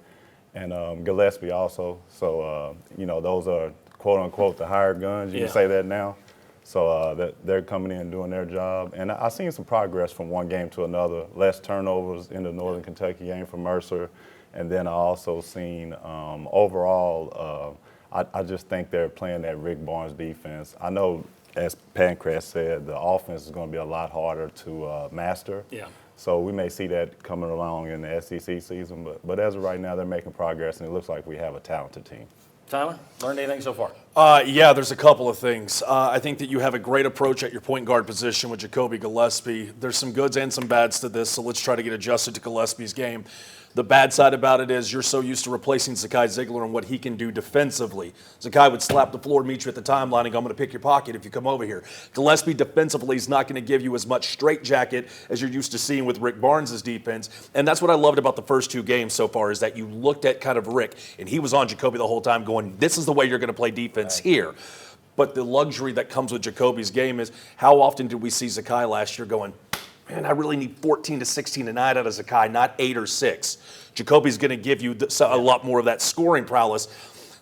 [SPEAKER 11] And Gillespie also. So, those are, quote, unquote, the hired guns. You can say that now. So that they're coming in and doing their job. And I've seen some progress from one game to another. Less turnovers in the Northern Kentucky game for Mercer. And then I also seen overall, I just think they're playing that Rick Barnes defense. I know, as Pankratz said, the offense is going to be a lot harder to master. Yeah. So we may see that coming along in the SEC season, but as of right now, they're making progress, and it looks like we have a talented team.
[SPEAKER 3] Tyler, learned anything so far?
[SPEAKER 9] Yeah, there's a couple of things. I think that you have a great approach at your point guard position with Jacoby Gillespie. There's some goods and some bads to this, so let's try to get adjusted to Gillespie's game. The bad side about it is you're so used to replacing Zakai Ziegler and what he can do defensively. Zakai would slap the floor, meet you at the timeline, and go, I'm going to pick your pocket if you come over here. Gillespie defensively is not going to give you as much straitjacket as you're used to seeing with Rick Barnes' defense. And that's what I loved about the first 2 games so far is that you looked at kind of Rick, and he was on Jacoby the whole time going, this is the way you're going to play defense here. But the luxury that comes with Jacoby's game is how often did we see Zakai last year going, man, I really need 14 to 16 tonight out of Zakai, not 8 or 6. Jacoby's going to give you a lot more of that scoring prowess.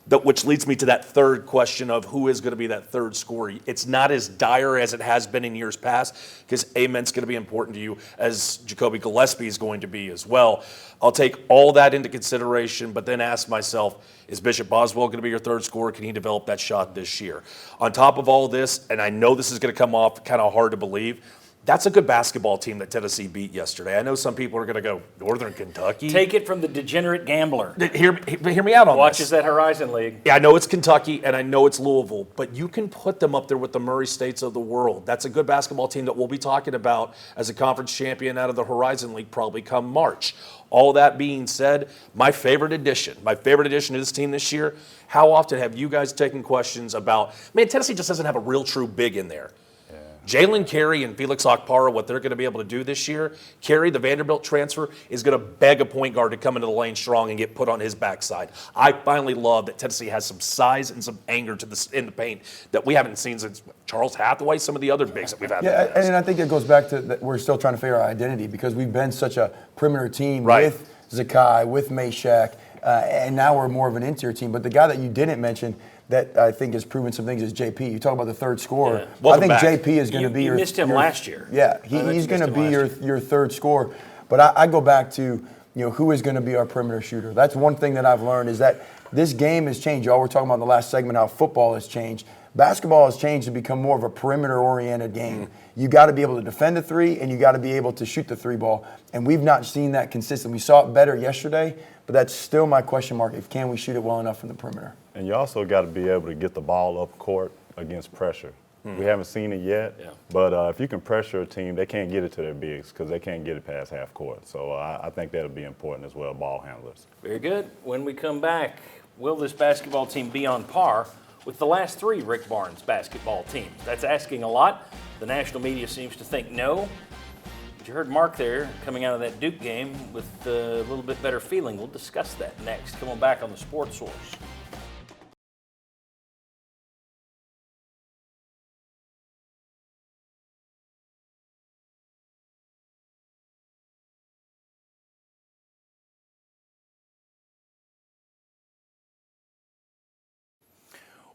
[SPEAKER 9] which leads me to that third question of who is going to be that third scorer. It's not as dire as it has been in years past because Amen's going to be important to you as Jacoby Gillespie is going to be as well. I'll take all that into consideration, but then ask myself, is Bishop Boswell going to be your third scorer? Can he develop that shot this year? On top of all this, and I know this is going to come off kind of hard to believe, that's a good basketball team that Tennessee beat yesterday. I know some people are going to go, Northern Kentucky?
[SPEAKER 3] Take it from the degenerate gambler.
[SPEAKER 9] Hear me out on
[SPEAKER 3] Watches
[SPEAKER 9] this.
[SPEAKER 3] that Horizon League.
[SPEAKER 9] Yeah, I know it's Kentucky and I know it's Louisville, but you can put them up there with the Murray States of the world. That's a good basketball team that we'll be talking about as a conference champion out of the Horizon League probably come March. All that being said, my favorite addition to this team this year, how often have you guys taken questions about, man, Tennessee just doesn't have a real true big in there. Jalen Carey and Felix Okpara, what they're going to be able to do this year, Carey, the Vanderbilt transfer, is going to beg a point guard to come into the lane strong and get put on his backside. I finally love that Tennessee has some size and some anger in the paint that we haven't seen since Charles Hathaway, some of the other bigs that we've had.
[SPEAKER 10] Yeah, and I think it goes back to that we're still trying to figure our identity because we've been such a perimeter team with Zakai, with Meshack, and now we're more of an interior team. But the guy that you didn't mention that I think has proven some things is JP. You talk about the third scorer.
[SPEAKER 3] Yeah.
[SPEAKER 10] I think JP is going to be
[SPEAKER 3] you
[SPEAKER 10] your.
[SPEAKER 3] missed him last year.
[SPEAKER 10] Yeah, he's going to be your third scorer. But I go back to who is going to be our perimeter shooter. That's one thing that I've learned is that this game has changed. Y'all were talking about in the last segment how football has changed. Basketball has changed to become more of a perimeter-oriented game. You got to be able to defend the three, and you got to be able to shoot the three ball. And we've not seen that consistent. We saw it better yesterday, but that's still my question mark. Can we shoot it well enough from the perimeter?
[SPEAKER 11] And you also got to be able to get the ball up court against pressure. We haven't seen it yet, but if you can pressure a team, they can't get it to their bigs because they can't get it past half court. So I think that'll be important as well, ball handlers.
[SPEAKER 3] Very good. When we come back, will this basketball team be on par with the last three Rick Barnes basketball teams? That's asking a lot. The national media seems to think no. But you heard Mark there coming out of that Duke game with a little bit better feeling. We'll discuss that next. Come on back on the Sports Source.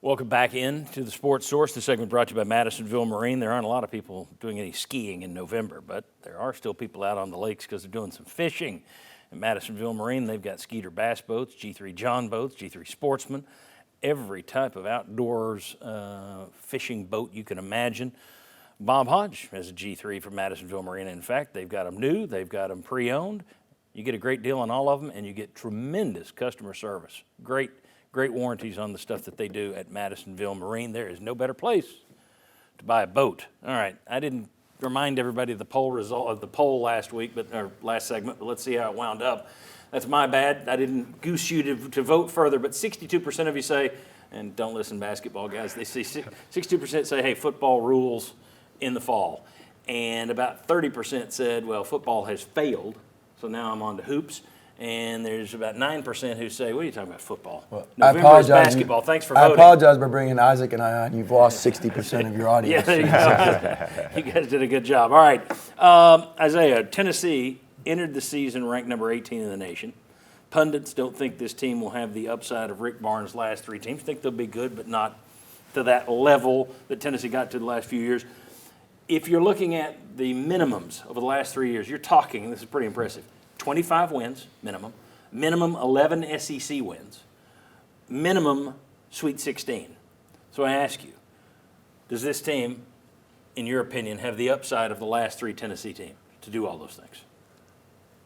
[SPEAKER 3] Welcome back in to the Sports Source. This segment brought to you by Madisonville Marine. There aren't a lot of people doing any skiing in November, but there are still people out on the lakes because they're doing some fishing. At Madisonville Marine, they've got Skeeter bass boats, G3 John boats, G3 Sportsman, every type of outdoors fishing boat you can imagine. Bob Hodge has a G3 from Madisonville Marine. In fact, they've got them new, they've got them pre-owned. You get a great deal on all of them, and you get tremendous customer service. Great warranties on the stuff that they do at Madisonville Marine. There is no better place to buy a boat. All right, I didn't remind everybody of the poll result of the poll last week, or last segment, but let's see how it wound up. That's my bad. I didn't goose you to vote further, but 62% of you say, and don't listen basketball guys, they say 62% say, hey, football rules in the fall. And about 30% said, well, football has failed, so now I'm on to hoops. And there's about 9% who say, what are you talking about, football?
[SPEAKER 10] Well,
[SPEAKER 3] November is basketball. Thanks for voting.
[SPEAKER 10] I apologize by bringing Isaac and I on. You've lost 60% of your audience.
[SPEAKER 3] Yeah, you guys did a good job. All right. Isaiah, Tennessee entered the season ranked number 18 in the nation. Pundits don't think this team will have the upside of Rick Barnes' last three teams. Think they'll be good, but not to that level that Tennessee got to the last few years. If you're looking at the minimums over the last 3 years, you're talking, and this is pretty impressive, 25 wins, minimum 11 SEC wins, minimum Sweet 16. So I ask you, does this team, in your opinion, have the upside of the last three Tennessee teams to do all those things?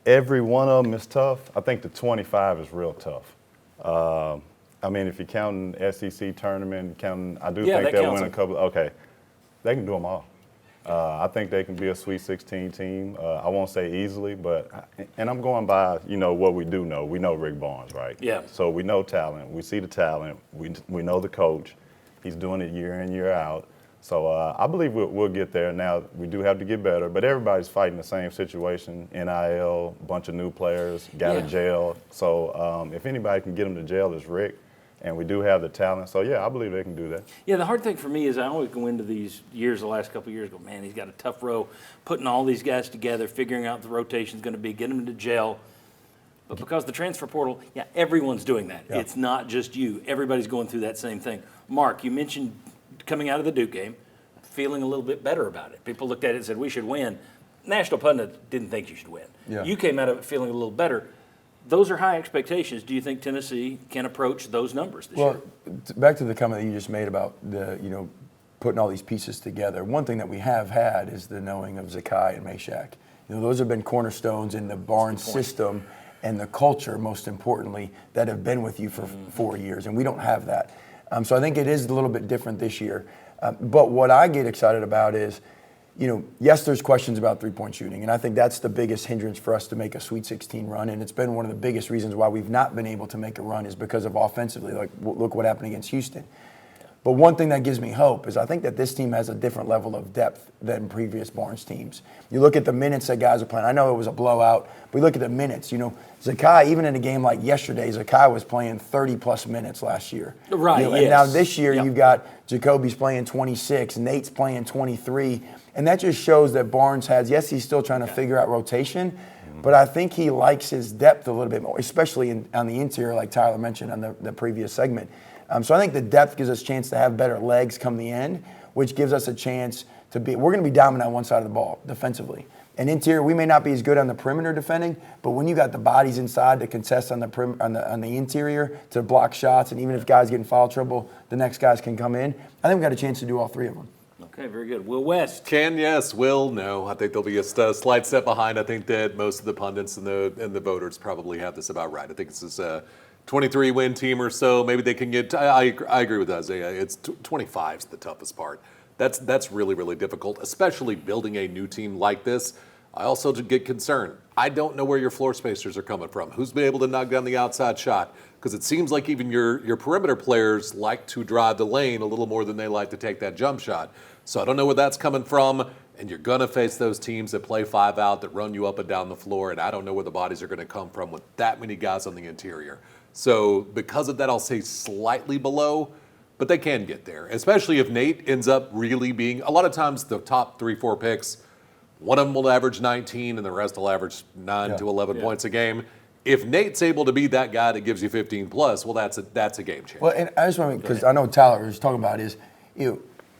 [SPEAKER 11] Every one of them is tough. I think the 25 is real tough. I mean, if you're counting SEC tournament, I do think they'll win a couple. Okay, they can do them all. I think they can be a Sweet 16 team. I won't say easily, and I'm going by, what we do know. We know Rick Barnes, right?
[SPEAKER 3] Yeah.
[SPEAKER 11] So we know talent. We see the talent. We know the coach. He's doing it year in, year out. So I believe we'll get there. Now, we do have to get better, but everybody's fighting the same situation. NIL, bunch of new players, got to jail. So if anybody can get them to jail, it's Rick. And we do have the talent. So, I believe they can do that.
[SPEAKER 3] Yeah, the hard thing for me is I always go into these years, the last couple of years, go, man, he's got a tough row, putting all these guys together, figuring out the rotation's going to be, getting them to jail. But because the transfer portal, everyone's doing that.
[SPEAKER 10] Yeah.
[SPEAKER 3] It's not just you. Everybody's going through that same thing. Mark, you mentioned coming out of the Duke game, feeling a little bit better about it. People looked at it and said, we should win. National pundits didn't think you should win.
[SPEAKER 10] Yeah.
[SPEAKER 3] You came out of it feeling a little better. Those are high expectations. Do you think Tennessee can approach those numbers this year?
[SPEAKER 10] Back to the comment that you just made about putting all these pieces together. One thing that we have had is the knowing of Zakai and Meshack. Those have been cornerstones in the Barnes system and the culture, most importantly, that have been with you for 4 years, and we don't have that. So I think it is a little bit different this year. But what I get excited about is, yes, there's questions about three-point shooting, and I think that's the biggest hindrance for us to make a Sweet 16 run, and it's been one of the biggest reasons why we've not been able to make a run is because of offensively. Like, look what happened against Houston. But one thing that gives me hope is I think that this team has a different level of depth than previous Barnes teams. You look at the minutes that guys are playing. I know it was a blowout, but you look at the minutes. Zakai, even in a game like yesterday, Zakai was playing 30-plus minutes last year.
[SPEAKER 3] Right,
[SPEAKER 10] And now this year you've got Jacoby's playing 26, Nate's playing 23, and that just shows that Barnes has, yes, he's still trying to figure out rotation, but I think he likes his depth a little bit more, especially on the interior, like Tyler mentioned on the previous segment. So I think the depth gives us a chance to have better legs come the end, which gives us a chance to be – we're going to be dominant on one side of the ball defensively. And interior, we may not be as good on the perimeter defending, but when you got the bodies inside to contest on the interior, to block shots, and even if guys get in foul trouble, the next guys can come in, I think we got a chance to do all three of them.
[SPEAKER 3] Okay, very good. Will West.
[SPEAKER 5] Can, yes. Will, no. I think they'll be a slight step behind. I think that most of the pundits and the voters probably have this about right. I think this is a 23-win team or so. Maybe they can get – I agree with Isaiah. It's 25 is the toughest part. That's really, really difficult, especially building a new team like this. I also get concerned. I don't know where your floor spacers are coming from. Who's been able to knock down the outside shot? Because it seems like even your perimeter players like to drive the lane a little more than they like to take that jump shot. So I don't know where that's coming from. And you're going to face those teams that play 5 out, that run you up and down the floor. And I don't know where the bodies are going to come from with that many guys on the interior. So because of that, I'll say slightly below, but they can get there, especially if Nate ends up really being – a lot of times the top 3-4 picks, one of them will average 19 and the rest will average 9 to 11 points a game. If Nate's able to be that guy that gives you 15 plus, well, that's a game changer.
[SPEAKER 10] Well, and I just want to – because I know Tyler was talking about is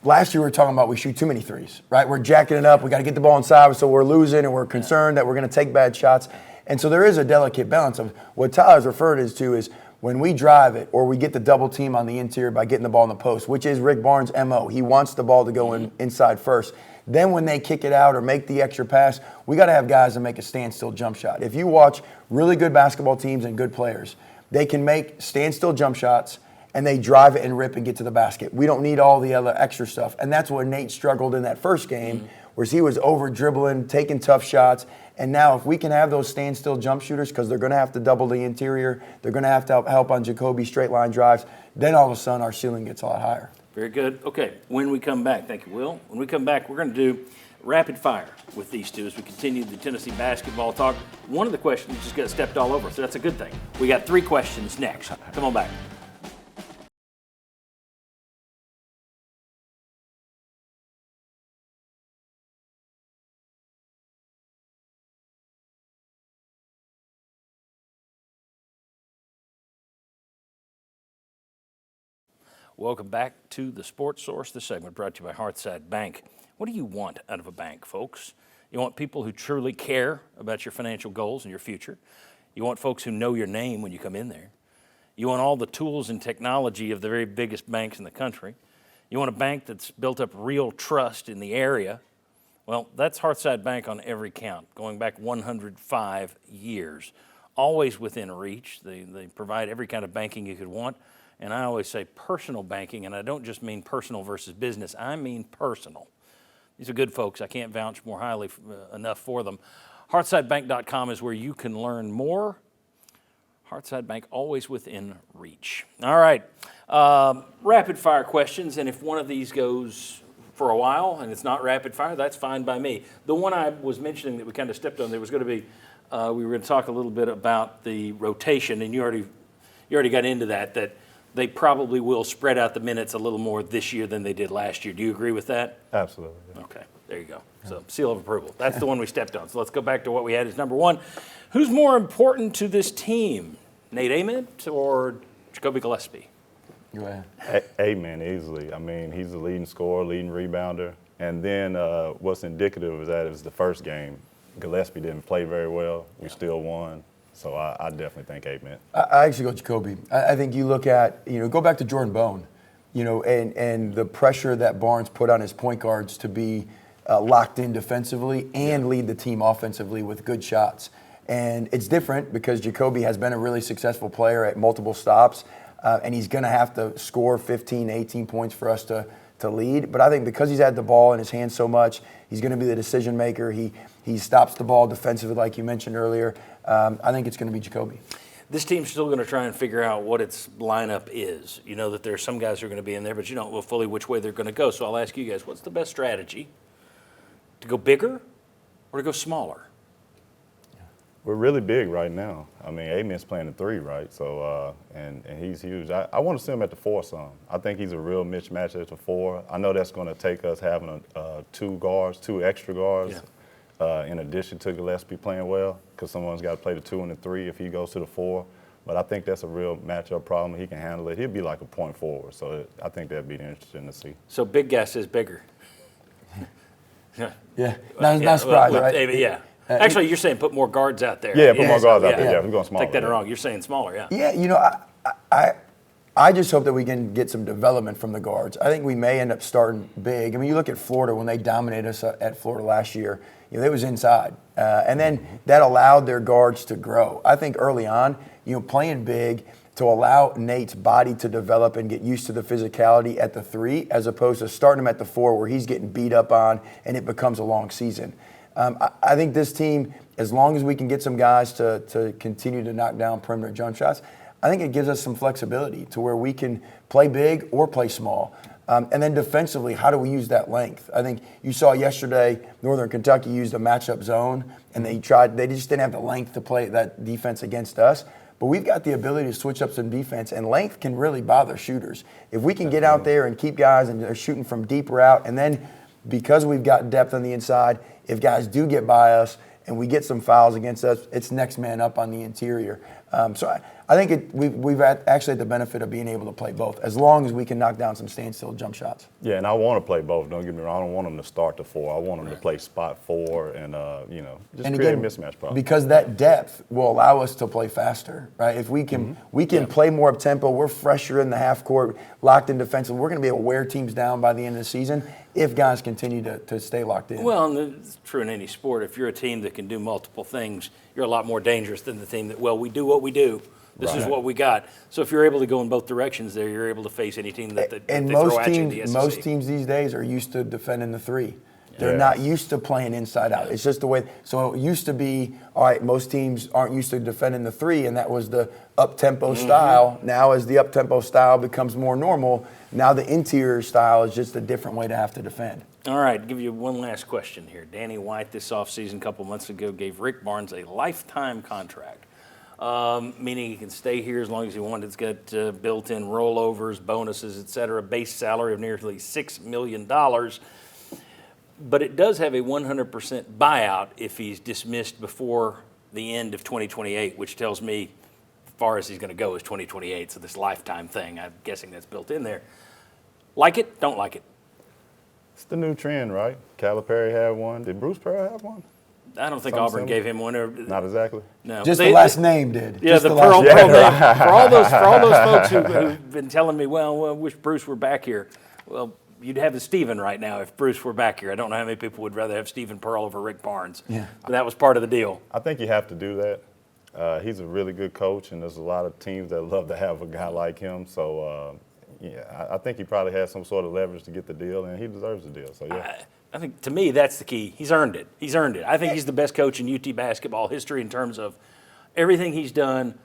[SPEAKER 10] last year we were talking about we shoot too many threes, right? We're jacking it up. We got to get the ball inside, so we're losing and we're concerned that we're going to take bad shots. And so there is a delicate balance of what Tyler's referring to is when we drive it or we get the double team on the interior by getting the ball in the post, which is Rick Barnes' MO. He wants the ball to go inside first. Then when they kick it out or make the extra pass, we got to have guys that make a standstill jump shot. If you watch really good basketball teams and good players, they can make standstill jump shots and they drive it and rip and get to the basket. We don't need all the other extra stuff. And that's where Nate struggled in that first game, where he was over-dribbling, taking tough shots. And now if we can have those standstill jump shooters, because they're going to have to double the interior, they're going to have to help on Jacoby straight line drives, then all of a sudden our ceiling gets a lot higher.
[SPEAKER 3] Very good. Okay, when we come back, thank you, Will. When we come back, we're going to do rapid fire with these two as we continue the Tennessee basketball talk. One of the questions just got stepped all over, so that's a good thing. We got 3 questions next. Come on back. Welcome back to the Sports Source. This segment brought to you by Hearthside Bank. What do you want out of a bank, folks? You want people who truly care about your financial goals and your future. You want folks who know your name when you come in there. You want all the tools and technology of the very biggest banks in the country. You want a bank that's built up real trust in the area. Well, that's Hearthside Bank on every count, going back 105 years. Always within reach. They provide every kind of banking you could want. And I always say personal banking, and I don't just mean personal versus business. I mean personal. These are good folks. I can't vouch more highly enough for them. HeartsideBank.com is where you can learn more. Hearthside Bank, always within reach. All right, rapid fire questions, and if one of these goes for a while and it's not rapid fire, that's fine by me. The one I was mentioning that we kind of stepped on, there was going to be, we were going to talk a little bit about the rotation, and you already got into that they probably will spread out the minutes a little more this year than they did last year. Do you agree with that?
[SPEAKER 11] Absolutely. Yeah.
[SPEAKER 3] Okay. There you go. So seal of approval. That's the one we stepped on. So let's go back to what we had as number one. Who's more important to this team, Nate Ament or Jacoby Gillespie?
[SPEAKER 10] Go ahead.
[SPEAKER 11] Amen, easily. I mean, he's the leading scorer, leading rebounder. And then what's indicative is that it was the first game. Gillespie didn't play very well. We still won. So I definitely think Amen.
[SPEAKER 10] I actually go Jacoby. I think you look at, go back to Jordan Bone, and the pressure that Barnes put on his point guards to be locked in defensively and lead the team offensively with good shots. And it's different because Jacoby has been a really successful player at multiple stops. And he's going to have to score 15, 18 points for us to lead. But I think because he's had the ball in his hands so much, he's going to be the decision maker. He stops the ball defensively, like you mentioned earlier. I think it's going to be Jacoby.
[SPEAKER 3] This team's still going to try and figure out what its lineup is. You know that there are some guys who are going to be in there, but you don't know fully which way they're going to go. So I'll ask you guys, what's the best strategy? To go bigger or to go smaller?
[SPEAKER 11] We're really big right now. I mean, Amen's playing the 3, right? So, and he's huge. I want to see him at the 4 some. I think he's a real mismatch at the 4. I know that's going to take us having 2 extra guards, in addition to Gillespie playing well, because someone's got to play the 2 and the 3 if he goes to the 4. But I think that's a real matchup problem. He can handle it. He'll be like a point forward. So I think that'd be interesting to see.
[SPEAKER 3] So big guy says bigger.
[SPEAKER 10] Yeah, not surprised, right?
[SPEAKER 3] Yeah. Actually, you're saying put more guards out there.
[SPEAKER 11] Yeah, put more guards out there. Yeah, we're going smaller.
[SPEAKER 3] Take that wrong. You're saying smaller, yeah.
[SPEAKER 10] Yeah, I just hope that we can get some development from the guards. I think we may end up starting big. I mean, you look at Florida when they dominated us at Florida last year. They was inside, and then that allowed their guards to grow. I think early on, playing big to allow Nate's body to develop and get used to the physicality at the 3, as opposed to starting him at the 4 where he's getting beat up on and it becomes a long season. I think this team, as long as we can get some guys to continue to knock down perimeter jump shots, I think it gives us some flexibility to where we can play big or play small. And then defensively, how do we use that length? I think you saw yesterday Northern Kentucky used a matchup zone, and they just didn't have the length to play that defense against us. But we've got the ability to switch up some defense, and length can really bother shooters. If we can get out there and keep guys and they're shooting from deeper out, and then because we've got depth on the inside, if guys do get by us and we get some fouls against us, it's next man up on the interior. So I think we've actually had the benefit of being able to play both, as long as we can knock down some standstill jump shots.
[SPEAKER 11] Yeah, and I want to play both. Don't get me wrong. I don't want them to start the 4. I want them to play spot 4 and, just create a mismatch problem.
[SPEAKER 10] Because that depth will allow us to play faster, right? If we can play more up tempo, we're fresher in the half court, locked in defensively. We're going to be able to wear teams down by the end of the season if guys continue to stay locked in.
[SPEAKER 3] Well, and it's true in any sport. If you're a team that can do multiple things, you're a lot more dangerous than the team that, we do what we do. This is what we got. So if you're able to go in both directions there, you're able to face any team that
[SPEAKER 10] and
[SPEAKER 3] they
[SPEAKER 10] most
[SPEAKER 3] throw at you in
[SPEAKER 10] teams,
[SPEAKER 3] the SEC.
[SPEAKER 10] most teams these days are used to defending the 3. They're not used to playing inside out. It's just the way. So it used to be, all right, most teams aren't used to defending the 3, and that was the up-tempo style. Now as the up-tempo style becomes more normal, now the interior style is just a different way to have to defend.
[SPEAKER 3] All right, I'll give you one last question here. Danny White this offseason, a couple months ago, gave Rick Barnes a lifetime contract, meaning he can stay here as long as he wanted. It's got built-in rollovers, bonuses, et cetera, base salary of nearly $6 million. But it does have a 100% buyout if he's dismissed before the end of 2028, which tells me as far as he's going to go is 2028. So this lifetime thing, I'm guessing that's built in there. Like it, don't like it.
[SPEAKER 11] It's the new trend, right? Calipari had one. Did Bruce Pearl have one?
[SPEAKER 3] I don't think Auburn gave him one.
[SPEAKER 11] Not exactly.
[SPEAKER 3] No,
[SPEAKER 10] just the last name did.
[SPEAKER 3] Yeah,
[SPEAKER 10] just
[SPEAKER 3] the Pearl name. For all those folks who've been telling me, I wish Bruce were back here. Well, you'd have the Stephen right now if Bruce were back here. I don't know how many people would rather have Stephen Pearl over Rick Barnes. Yeah, but that was part of the deal.
[SPEAKER 11] I think you have to do that. He's a really good coach, and there's a lot of teams that love to have a guy like him. So. I think he probably has some sort of leverage to get the deal, and he deserves the deal. So yeah,
[SPEAKER 3] I think to me that's the key. He's earned it. I think he's the best coach in UT basketball history in terms of everything he's done,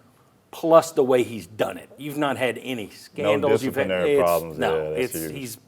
[SPEAKER 3] plus the way he's done it. You've not had any scandals.
[SPEAKER 11] No disciplinary problems.
[SPEAKER 3] No,
[SPEAKER 11] yeah, that's huge.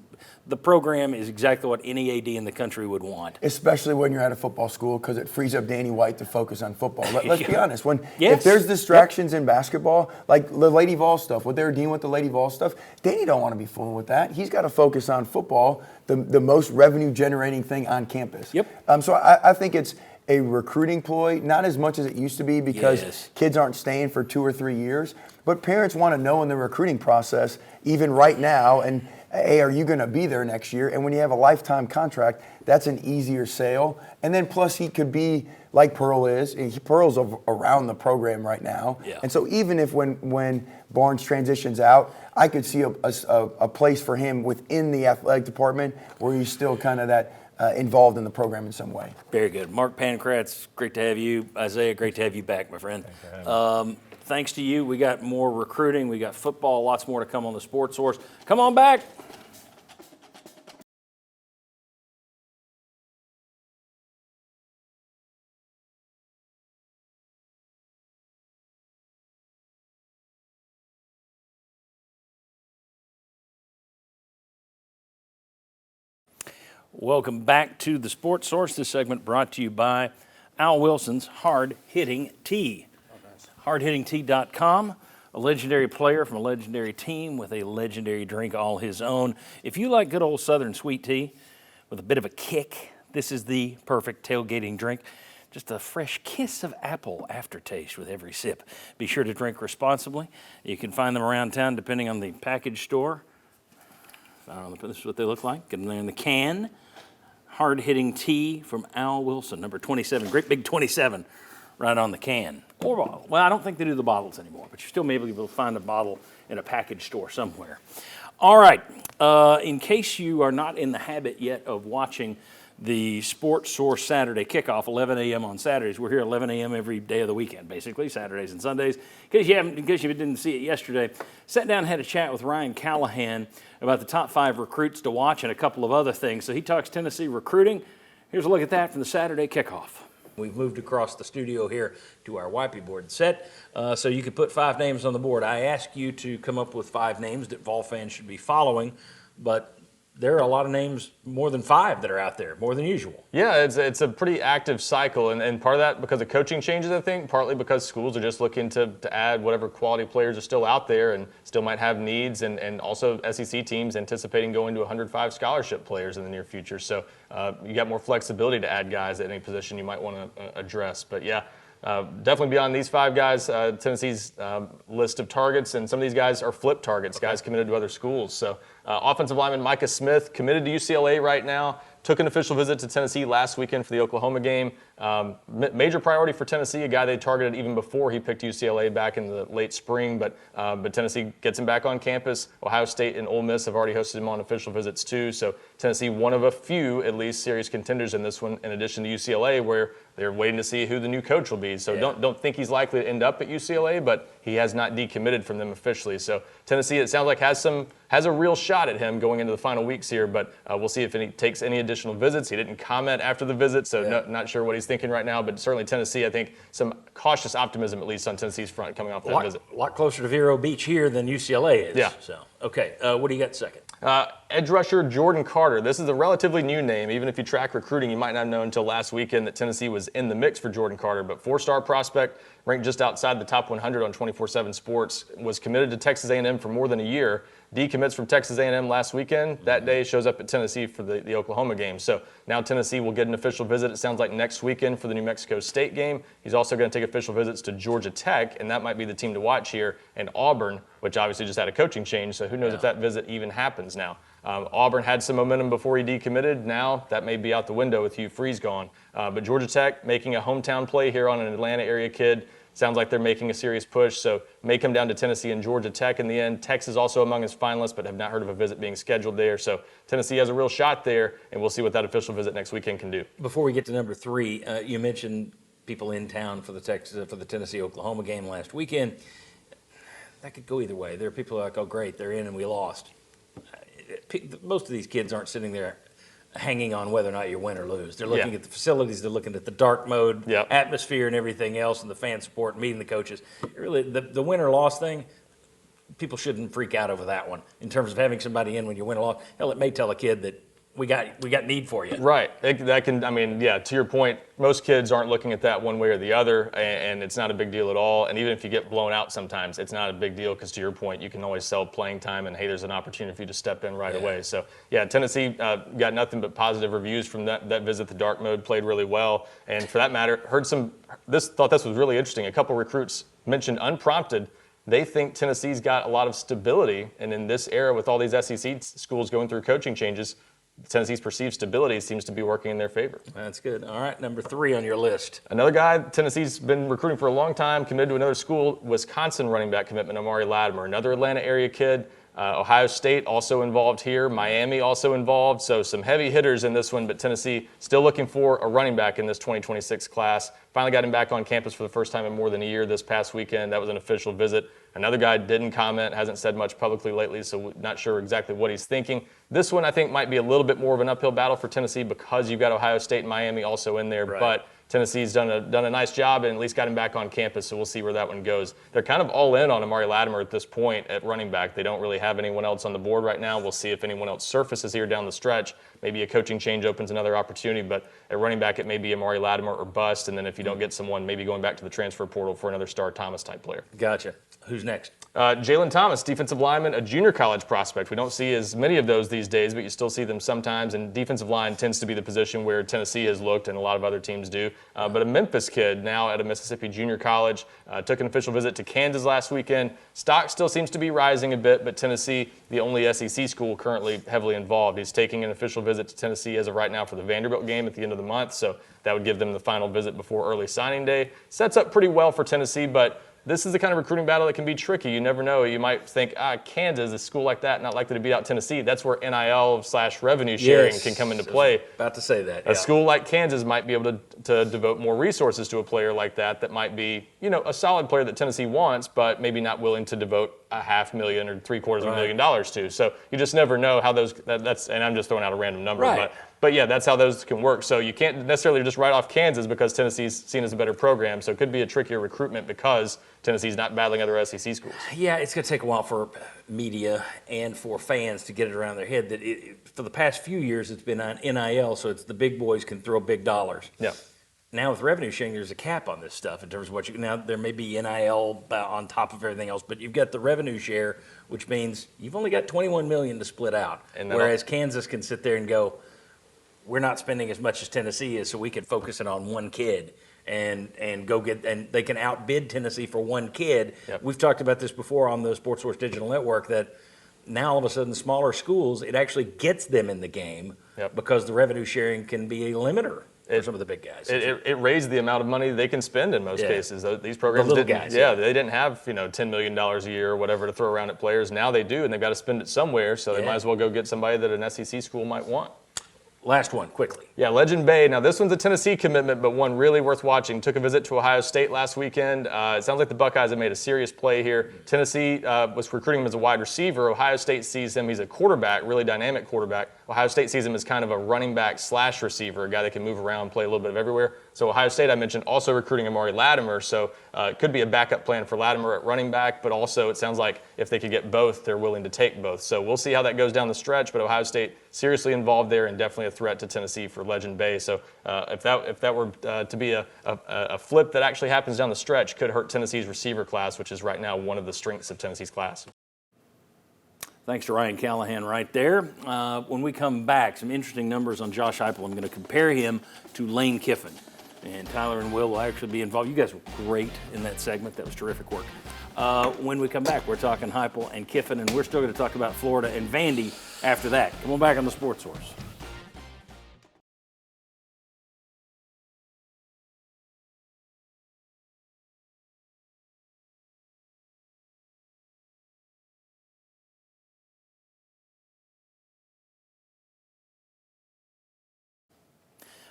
[SPEAKER 3] the program is exactly what any AD in the country would want.
[SPEAKER 10] Especially when you're at a football school, because it frees up Danny White to focus on football. Let's be honest. If there's distractions in basketball, like the Lady Vols stuff, what they were dealing with the Lady Vols stuff, Danny don't want to be fooling with that. He's got to focus on football, the most revenue-generating thing on campus. So I think it's a recruiting ploy, not as much as it used to be because kids aren't staying for 2 or 3 years, but parents want to know in the recruiting process, even right now, and hey, are you going to be there next year? And when you have a lifetime contract, that's an easier sale. And then plus he could be like Pearl is. Pearl's around the program right now. And so even if when Barnes transitions out, I could see a place for him within the athletic department where he's still kind of that involved in the program in some way.
[SPEAKER 3] Very good. Mark Pankratz, great to have you. Isaiah, great to have you back, my friend. Thanks to you, we got more recruiting, we got football, lots more to come on the Sports Source. Come on back. Welcome back to the Sports Source. This segment brought to you by Al Wilson's Hard Hitting Tea. HardHittingTea.com, a legendary player from a legendary team with a legendary drink all his own. If you like good old Southern sweet tea with a bit of a kick, this is the perfect tailgating drink. Just a fresh kiss of apple aftertaste with every sip. Be sure to drink responsibly. You can find them around town depending on the package store. This is what they look like. Get them there in the can. Hard-hitting tea from Al Wilson, number 27. Great big 27 right on the can. Or bottle. Well, I don't think they do the bottles anymore, but you still may be able to find a bottle in a package store somewhere. All right. In case you are not in the habit yet of watching the Sports Source Saturday kickoff, 11 a.m. on Saturdays. We're here 11 a.m. every day of the weekend, basically, Saturdays and Sundays. In case you didn't see it yesterday, sat down and had a chat with Ryan Callahan about the top 5 recruits to watch and a couple of other things. So he talks Tennessee recruiting. Here's a look at that from the Saturday kickoff. We've moved across the studio here to our wipey board set, so you could put 5 names on the board. I ask you to come up with 5 names that Vol fans should be following, but there are a lot of names, more than 5 that are out there, more than usual.
[SPEAKER 12] Yeah, it's a pretty active cycle, and part of that because of coaching changes, I think, partly because schools are just looking to add whatever quality players are still out there and still might have needs, and also SEC teams anticipating going to 105 scholarship players in the near future. So you got more flexibility to add guys at any position you might want to address. But yeah, definitely beyond these 5 guys, Tennessee's list of targets, and some of these guys are flip targets, guys committed to other schools. So offensive lineman Micah Smith, committed to UCLA right now, took an official visit to Tennessee last weekend for the Oklahoma game. Major priority for Tennessee, a guy they targeted even before he picked UCLA back in the late spring, but Tennessee gets him back on campus. Ohio State and Ole Miss have already hosted him on official visits too, so Tennessee one of a few, at least, serious contenders in this one, in addition to UCLA, where they're waiting to see who the new coach will be. So don't think he's likely to end up at UCLA, but he has not decommitted from them officially. So Tennessee, it sounds like, has a real shot at him going into the final weeks here, but we'll see if he takes any additional visits. He didn't comment after the visit, so not sure what he's thinking right now, but certainly Tennessee, I think some cautious optimism, at least on Tennessee's front, coming off that visit.
[SPEAKER 3] A lot closer to Vero Beach here than UCLA is.
[SPEAKER 12] Yeah.
[SPEAKER 3] So, okay, what do you got second?
[SPEAKER 12] Edge rusher Jordan Carter. This is a relatively new name. Even if you track recruiting, you might not know until last weekend that Tennessee was in the mix for Jordan Carter. But 4-star prospect, ranked just outside the top 100 on 24/7 Sports, was committed to Texas A&M for more than a year. Decommits from Texas A&M last weekend. That day shows up at Tennessee for the Oklahoma game. So now Tennessee will get an official visit, it sounds like, next weekend for the New Mexico State game. He's also going to take official visits to Georgia Tech, and that might be the team to watch here, and Auburn, which obviously just had a coaching change, so who knows if that visit even happens now. Auburn had some momentum before he decommitted. Now that may be out the window with Hugh Freeze gone. But Georgia Tech making a hometown play here on an Atlanta area kid. Sounds like they're making a serious push, so may come down to Tennessee and Georgia Tech in the end. Texas also among his finalists, but have not heard of a visit being scheduled there. So Tennessee has a real shot there, and we'll see what that official visit next weekend can do.
[SPEAKER 3] Before we get to number 3, you mentioned people in town for the Tennessee-Oklahoma game last weekend. That could go either way. There are people like, oh, great, they're in and we lost. Most of these kids aren't sitting there hanging on whether or not you win or lose. They're looking at the facilities, they're looking at the dark mode, atmosphere and everything else, and the fan support, meeting the coaches. Really, the win or loss thing, people shouldn't freak out over that one in terms of having somebody in when you win a loss. Hell, it may tell a kid that we got need for you.
[SPEAKER 12] Right. That can, I mean, yeah, to your point, most kids aren't looking at that one way or the other, and it's not a big deal at all. And even if you get blown out sometimes, it's not a big deal because, to your point, you can always sell playing time, and, hey, there's an opportunity for you to step in right away. So, yeah, Tennessee got nothing but positive reviews from that visit. The dark mode played really well. And for that matter, thought this was really interesting. A couple recruits mentioned unprompted, they think Tennessee's got a lot of stability, and in this era with all these SEC schools going through coaching changes, Tennessee's perceived stability seems to be working in their favor.
[SPEAKER 3] That's good. All right, number 3 on your list.
[SPEAKER 12] Another guy Tennessee's been recruiting for a long time, committed to another school, Wisconsin running back commitment, Amari Latimer, another Atlanta area kid. Ohio State also involved here. Miami also involved. So some heavy hitters in this one, but Tennessee still looking for a running back in this 2026 class. Finally got him back on campus for the first time in more than a year this past weekend. That was an official visit. Another guy didn't comment, hasn't said much publicly lately, so not sure exactly what he's thinking. This one I think might be a little bit more of an uphill battle for Tennessee because you've got Ohio State and Miami also in there,
[SPEAKER 3] right.
[SPEAKER 12] But Tennessee's done a nice job and at least got him back on campus, so we'll see where that one goes. They're kind of all in on Amari Latimer at this point at running back. They don't really have anyone else on the board right now. We'll see if anyone else surfaces here down the stretch. Maybe a coaching change opens another opportunity, but at running back it may be Amari Latimer or bust, and then if you don't get someone, maybe going back to the transfer portal for another Star Thomas type player.
[SPEAKER 3] Gotcha. Who's next?
[SPEAKER 12] Jalen Thomas, defensive lineman, a junior college prospect. We don't see as many of those these days, but you still see them sometimes, and defensive line tends to be the position where Tennessee has looked, and a lot of other teams do. But a Memphis kid now at a Mississippi junior college, took an official visit to Kansas last weekend. Stock still seems to be rising a bit, but Tennessee, the only SEC school currently heavily involved. He's taking an official visit to Tennessee as of right now for the Vanderbilt game at the end of the month, so that would give them the final visit before early signing day. Sets up pretty well for Tennessee, but this is the kind of recruiting battle that can be tricky. You never know. You might think, Kansas, a school like that, not likely to beat out Tennessee. That's where NIL/revenue sharing can come into play.
[SPEAKER 3] About to say that.
[SPEAKER 12] A school like Kansas might be able to devote more resources to a player like that might be, a solid player that Tennessee wants, but maybe not willing to devote $500,000 or $750,000 to. So you just never know how those. And I'm just throwing out a random number,
[SPEAKER 3] right.
[SPEAKER 12] But yeah, that's how those can work. So you can't necessarily just write off Kansas because Tennessee's seen as a better program. So it could be a trickier recruitment because Tennessee's not battling other SEC schools.
[SPEAKER 3] Yeah, it's going to take a while for media and for fans to get it around their head that for the past few years it's been on NIL, so it's the big boys can throw big dollars.
[SPEAKER 12] Yeah.
[SPEAKER 3] Now with revenue sharing, there's a cap on this stuff in terms of what now there may be NIL on top of everything else, but you've got the revenue share, which means you've only got $21 million to split out. Whereas Kansas can sit there and go, we're not spending as much as Tennessee is, so we can focus it on one kid and go get, and they can outbid Tennessee for one kid.
[SPEAKER 12] Yep.
[SPEAKER 3] We've talked about this before on the Sports Source Digital Network that now all of a sudden smaller schools, it actually gets them in the game because the revenue sharing can be a limiter for some of the big guys.
[SPEAKER 12] It raised the amount of money they can spend in most cases. These programs
[SPEAKER 3] the little guys,
[SPEAKER 12] they didn't have $10 million a year or whatever to throw around at players. Now they do, and they've got to spend it somewhere, so they might as well go get somebody that an SEC school might want.
[SPEAKER 3] Last one, quickly.
[SPEAKER 12] Yeah, Legend Bay. Now, this one's a Tennessee commitment, but one really worth watching. Took a visit to Ohio State last weekend. It sounds like the Buckeyes have made a serious play here. Tennessee was recruiting him as a wide receiver. Ohio State sees him. He's a quarterback, really dynamic quarterback. Ohio State sees him as kind of a running back / receiver, a guy that can move around, play a little bit of everywhere. So Ohio State, I mentioned, also recruiting Amari Latimer. So it could be a backup plan for Latimer at running back, but also it sounds like if they could get both, they're willing to take both. So we'll see how that goes down the stretch, but Ohio State seriously involved there and definitely a threat to Tennessee for Legend Bay. So if that were to be a flip that actually happens down the stretch, could hurt Tennessee's receiver class, which is right now one of the strengths of Tennessee's class.
[SPEAKER 3] Thanks to Ryan Callahan right there. When we come back, some interesting numbers on Josh Heupel. I'm going to compare him to Lane Kiffin. And Tyler and Will actually be involved. You guys were great in that segment. That was terrific work. When we come back, we're talking Heupel and Kiffin, and we're still going to talk about Florida and Vandy after that. Come on back on the Sports Source.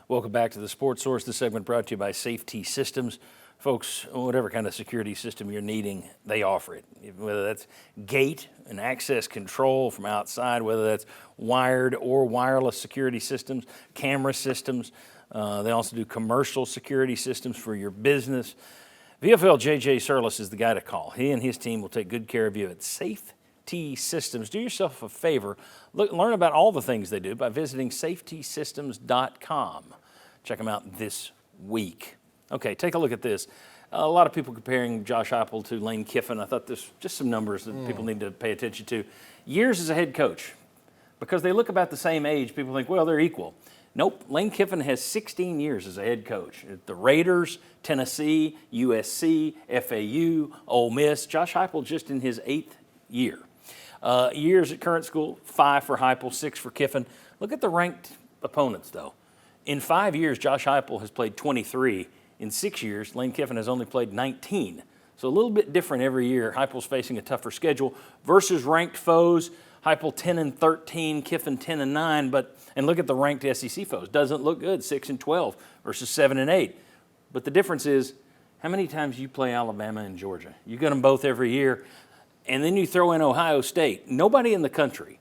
[SPEAKER 3] Welcome back to the Sports Source. This segment brought to you by Safety Systems. Folks, whatever kind of security system you're needing, they offer it. Whether that's gate and access control from outside, whether that's wired or wireless security systems, camera systems. They also do commercial security systems for your business. VFL JJ Surlis is the guy to call. He and his team will take good care of you at Safety Systems. Do yourself a favor. Learn about all the things they do by visiting safetysystems.com. Check them out this week. Okay, take a look at this. A lot of people comparing Josh Heupel to Lane Kiffin. I thought this just some numbers that people need to pay attention to. Years as a head coach. Because they look about the same age, people think, well, they're equal. Nope, Lane Kiffin has 16 years as a head coach. At the Raiders, Tennessee, USC, FAU, Ole Miss. Josh Heupel just in his 8th year. Years at current school, 5 for Heupel, 6 for Kiffin. Look at the ranked opponents, though. In 5 years, Josh Heupel has played 23. In 6 years, Lane Kiffin has only played 19. So a little bit different every year. Heupel's facing a tougher schedule versus ranked foes. Heupel 10-13, Kiffin 10-9, and look at the ranked SEC foes. Doesn't look good, 6-12 versus 7-8. But the difference is how many times you play Alabama and Georgia. You get them both every year, and then you throw in Ohio State. Nobody in the country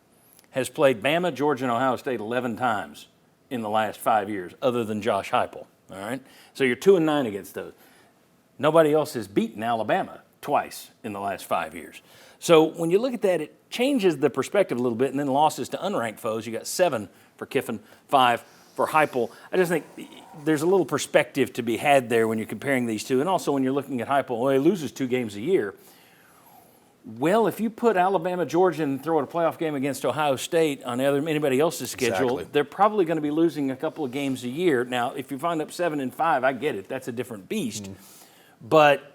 [SPEAKER 3] has played Bama, Georgia, and Ohio State 11 times in the last 5 years, other than Josh Heupel. All right, so you're 2-9 against those. Nobody else has beaten Alabama twice in the last 5 years. So when you look at that, it changes the perspective a little bit, and then losses to unranked foes. You got 7 for Kiffin, 5 for Heupel. I just think there's a little perspective to be had there when you're comparing these two, and also when you're looking at Heupel, well, he loses 2 games a year. Well, if you put Alabama, Georgia, and throw out a playoff game against Ohio State on anybody else's schedule, they're probably going to be losing a couple of games a year. Now, if you find up 7-5, I get it. That's a different beast. But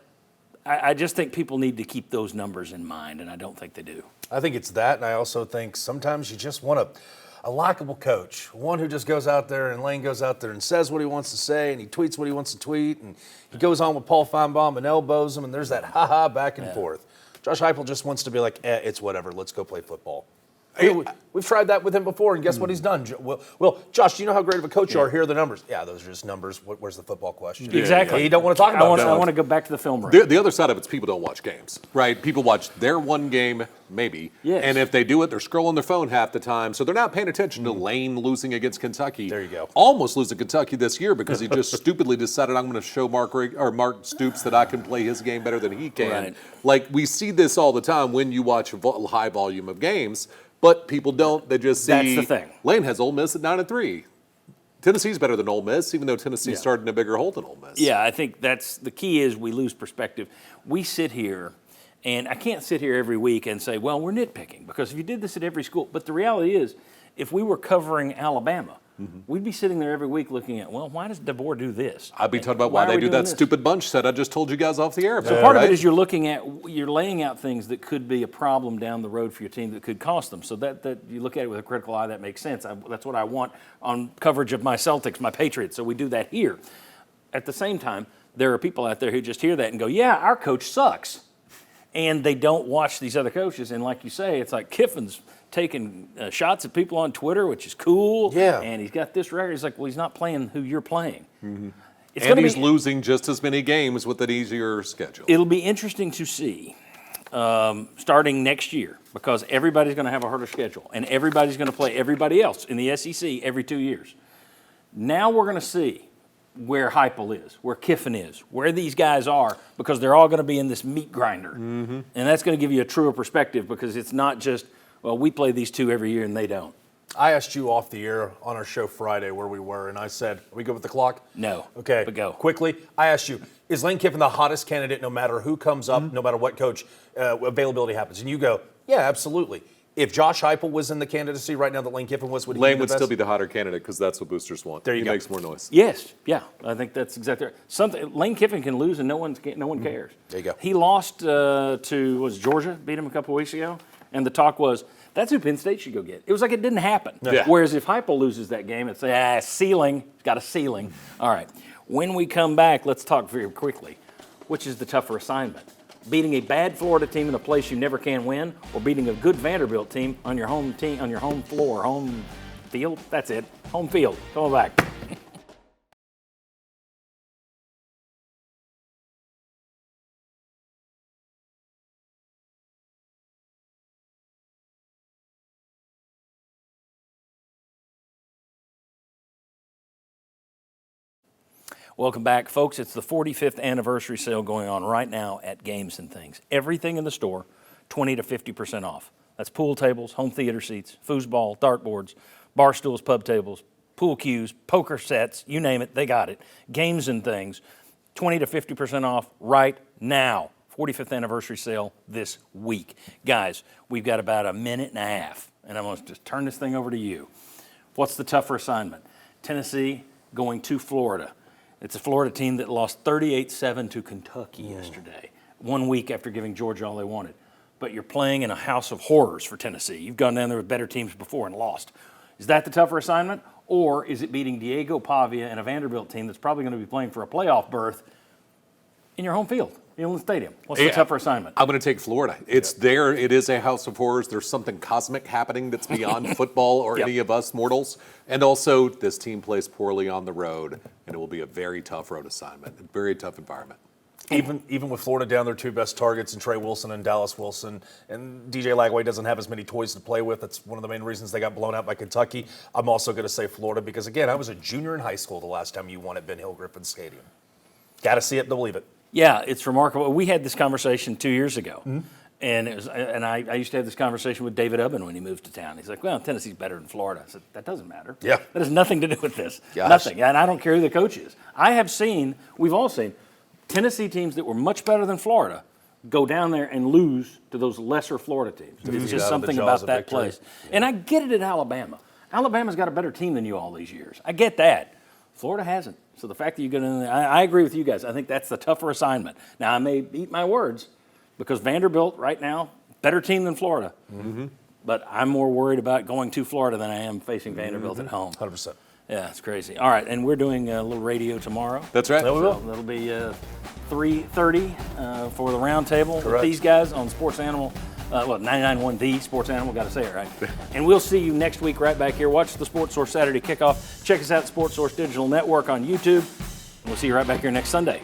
[SPEAKER 3] I just think people need to keep those numbers in mind, and I don't think they do.
[SPEAKER 9] I think it's that, and I also think sometimes you just want a likable coach, one who just goes out there, and Lane goes out there and says what he wants to say, and he tweets what he wants to tweet, and he goes on with Paul Feinbaum and elbows him, and there's that ha-ha back and forth. Josh Heupel just wants to be like, it's whatever, let's go play football. We've tried that with him before, and guess what he's done? Well, Josh, do you know how great of a coach you are? Here are the numbers. Yeah, those are just numbers. Where's the football question?
[SPEAKER 3] Exactly.
[SPEAKER 9] You don't want to talk about it.
[SPEAKER 3] I want to go back to the film room.
[SPEAKER 5] The other side of it's people don't watch games, right? People watch their one game, maybe.
[SPEAKER 3] Yes.
[SPEAKER 5] And if they do it, they're scrolling their phone half the time. So they're not paying attention to Lane losing against Kentucky.
[SPEAKER 9] There you go.
[SPEAKER 5] Almost losing Kentucky this year because he just stupidly decided I'm going to show Mark Stoops that I can play his game better than he can.
[SPEAKER 3] Right.
[SPEAKER 5] Like, we see this all the time when you watch a high volume of games. But people don't. They just see.
[SPEAKER 3] That's the thing.
[SPEAKER 5] Lane has Ole Miss at 9-3. Tennessee's better than Ole Miss, even though Tennessee's starting a bigger hole than Ole Miss.
[SPEAKER 3] Yeah, I think that's the key is we lose perspective. We sit here, and I can't sit here every week and say, well, we're nitpicking, because if you did this at every school, but the reality is, if we were covering Alabama, we'd be sitting there every week looking at, well, why does DeBoer do this?
[SPEAKER 5] I'd be talking about why they do that stupid bunch set I just told you guys off the air.
[SPEAKER 3] So part of it is you're laying out things that could be a problem down the road for your team that could cost them. So that you look at it with a critical eye, that makes sense. That's what I want on coverage of my Celtics, my Patriots. So we do that here. At the same time, there are people out there who just hear that and go, yeah, our coach sucks. And they don't watch these other coaches. And like you say, it's like Kiffin's taking shots at people on Twitter, which is cool.
[SPEAKER 9] Yeah.
[SPEAKER 3] And he's got this record. He's like, well, he's not playing who you're playing. It's
[SPEAKER 5] and he's losing just as many games with an easier schedule.
[SPEAKER 3] It'll be interesting to see starting next year, because everybody's going to have a harder schedule, and everybody's going to play everybody else in the SEC every 2 years. Now we're going to see where Heupel is, where Kiffin is, where these guys are, because they're all going to be in this meat grinder. And that's going to give you a truer perspective, because it's not just, well, we play these two every year and they don't.
[SPEAKER 9] I asked you off the air on our show Friday where we were, and I said, are we good with the clock?
[SPEAKER 3] No.
[SPEAKER 9] Okay.
[SPEAKER 3] But go.
[SPEAKER 9] Quickly, I asked you, is Lane Kiffin the hottest candidate no matter who comes up, no matter what coach availability happens? And you go, yeah, absolutely. If Josh Heupel was in the candidacy right now that Lane Kiffin was, would he
[SPEAKER 5] Lane
[SPEAKER 9] be the
[SPEAKER 5] would
[SPEAKER 9] best?
[SPEAKER 5] still be the hotter candidate because that's what boosters want.
[SPEAKER 9] There you
[SPEAKER 5] he
[SPEAKER 9] go.
[SPEAKER 5] makes more noise.
[SPEAKER 3] Yes, yeah, I think that's exactly right. Lane Kiffin can lose and no one cares.
[SPEAKER 9] There you go.
[SPEAKER 3] He lost to Georgia, beat him a couple weeks ago, and the talk was, that's who Penn State should go get. It was like it didn't happen.
[SPEAKER 5] Yeah.
[SPEAKER 3] Whereas if Heupel loses that game, it's ceiling. It's got a ceiling. All right. When we come back, let's talk very quickly. Which is the tougher assignment? Beating a bad Florida team in a place you never can win, or beating a good Vanderbilt team on your home floor, home field? That's it. Home field. Come back. Welcome back, folks. It's the 45th anniversary sale going on right now at Games and Things. Everything in the store, 20 to 50% off. That's pool tables, home theater seats, foosball, dartboards, bar stools, pub tables, pool cues, poker sets, you name it, they got it. Games and Things, 20 to 50% off right now. 45th anniversary sale this week. Guys, we've got about a minute and a half, and I'm going to just turn this thing over to you. What's the tougher assignment? Tennessee going to Florida. It's a Florida team that lost 38-7 to Kentucky yesterday, 1 week after giving Georgia all they wanted. But you're playing in a house of horrors for Tennessee. You've gone down there with better teams before and lost. Is that the tougher assignment? Or is it beating Diego Pavia and a Vanderbilt team that's probably going to be playing for a playoff berth in your home field, Neyland Stadium? What's the tougher assignment?
[SPEAKER 5] I'm going to take Florida. It's there. It is a house of horrors. There's something cosmic happening that's beyond football or any of us mortals. And also, this team plays poorly on the road, and it will be a very tough road assignment, a very tough environment.
[SPEAKER 9] Even with Florida down their two best targets, and Trey Wilson and Dallas Wilson, and DJ Lagway doesn't have as many toys to play with. That's one of the main reasons they got blown out by Kentucky. I'm also going to say Florida because, again, I was a junior in high school the last time you won at Ben Hill Griffin Stadium. Got to see it to believe it.
[SPEAKER 3] Yeah, it's remarkable. We had this conversation 2 years ago, and I used to have this conversation with David Ubben when he moved to town. He's like, well, Tennessee's better than Florida. I said, that doesn't matter.
[SPEAKER 9] Yeah.
[SPEAKER 3] That has nothing to do with this.
[SPEAKER 5] Gosh.
[SPEAKER 3] Nothing. And I don't care who the coach is. We've all seen, Tennessee teams that were much better than Florida go down there and lose to those lesser Florida teams. It's just something about that place. Yeah. And I get it at Alabama. Alabama's got a better team than you all these years. I get that. Florida hasn't. So the fact that you get in there, I agree with you guys. I think that's the tougher assignment. Now, I may eat my words because Vanderbilt right now, better team than Florida. But I'm more worried about going to Florida than I am facing Vanderbilt at home.
[SPEAKER 9] 100%.
[SPEAKER 3] Yeah, it's crazy. All right, and we're doing a little radio tomorrow.
[SPEAKER 5] That's right.
[SPEAKER 3] So that'll be 3:30 for the round table with these guys on Sports Animal. 99.1 The Sports Animal, got to say it right. And we'll see you next week right back here. Watch the Sports Source Saturday Kickoff. Check us out at Sports Source Digital Network on YouTube. And we'll see you right back here next Sunday.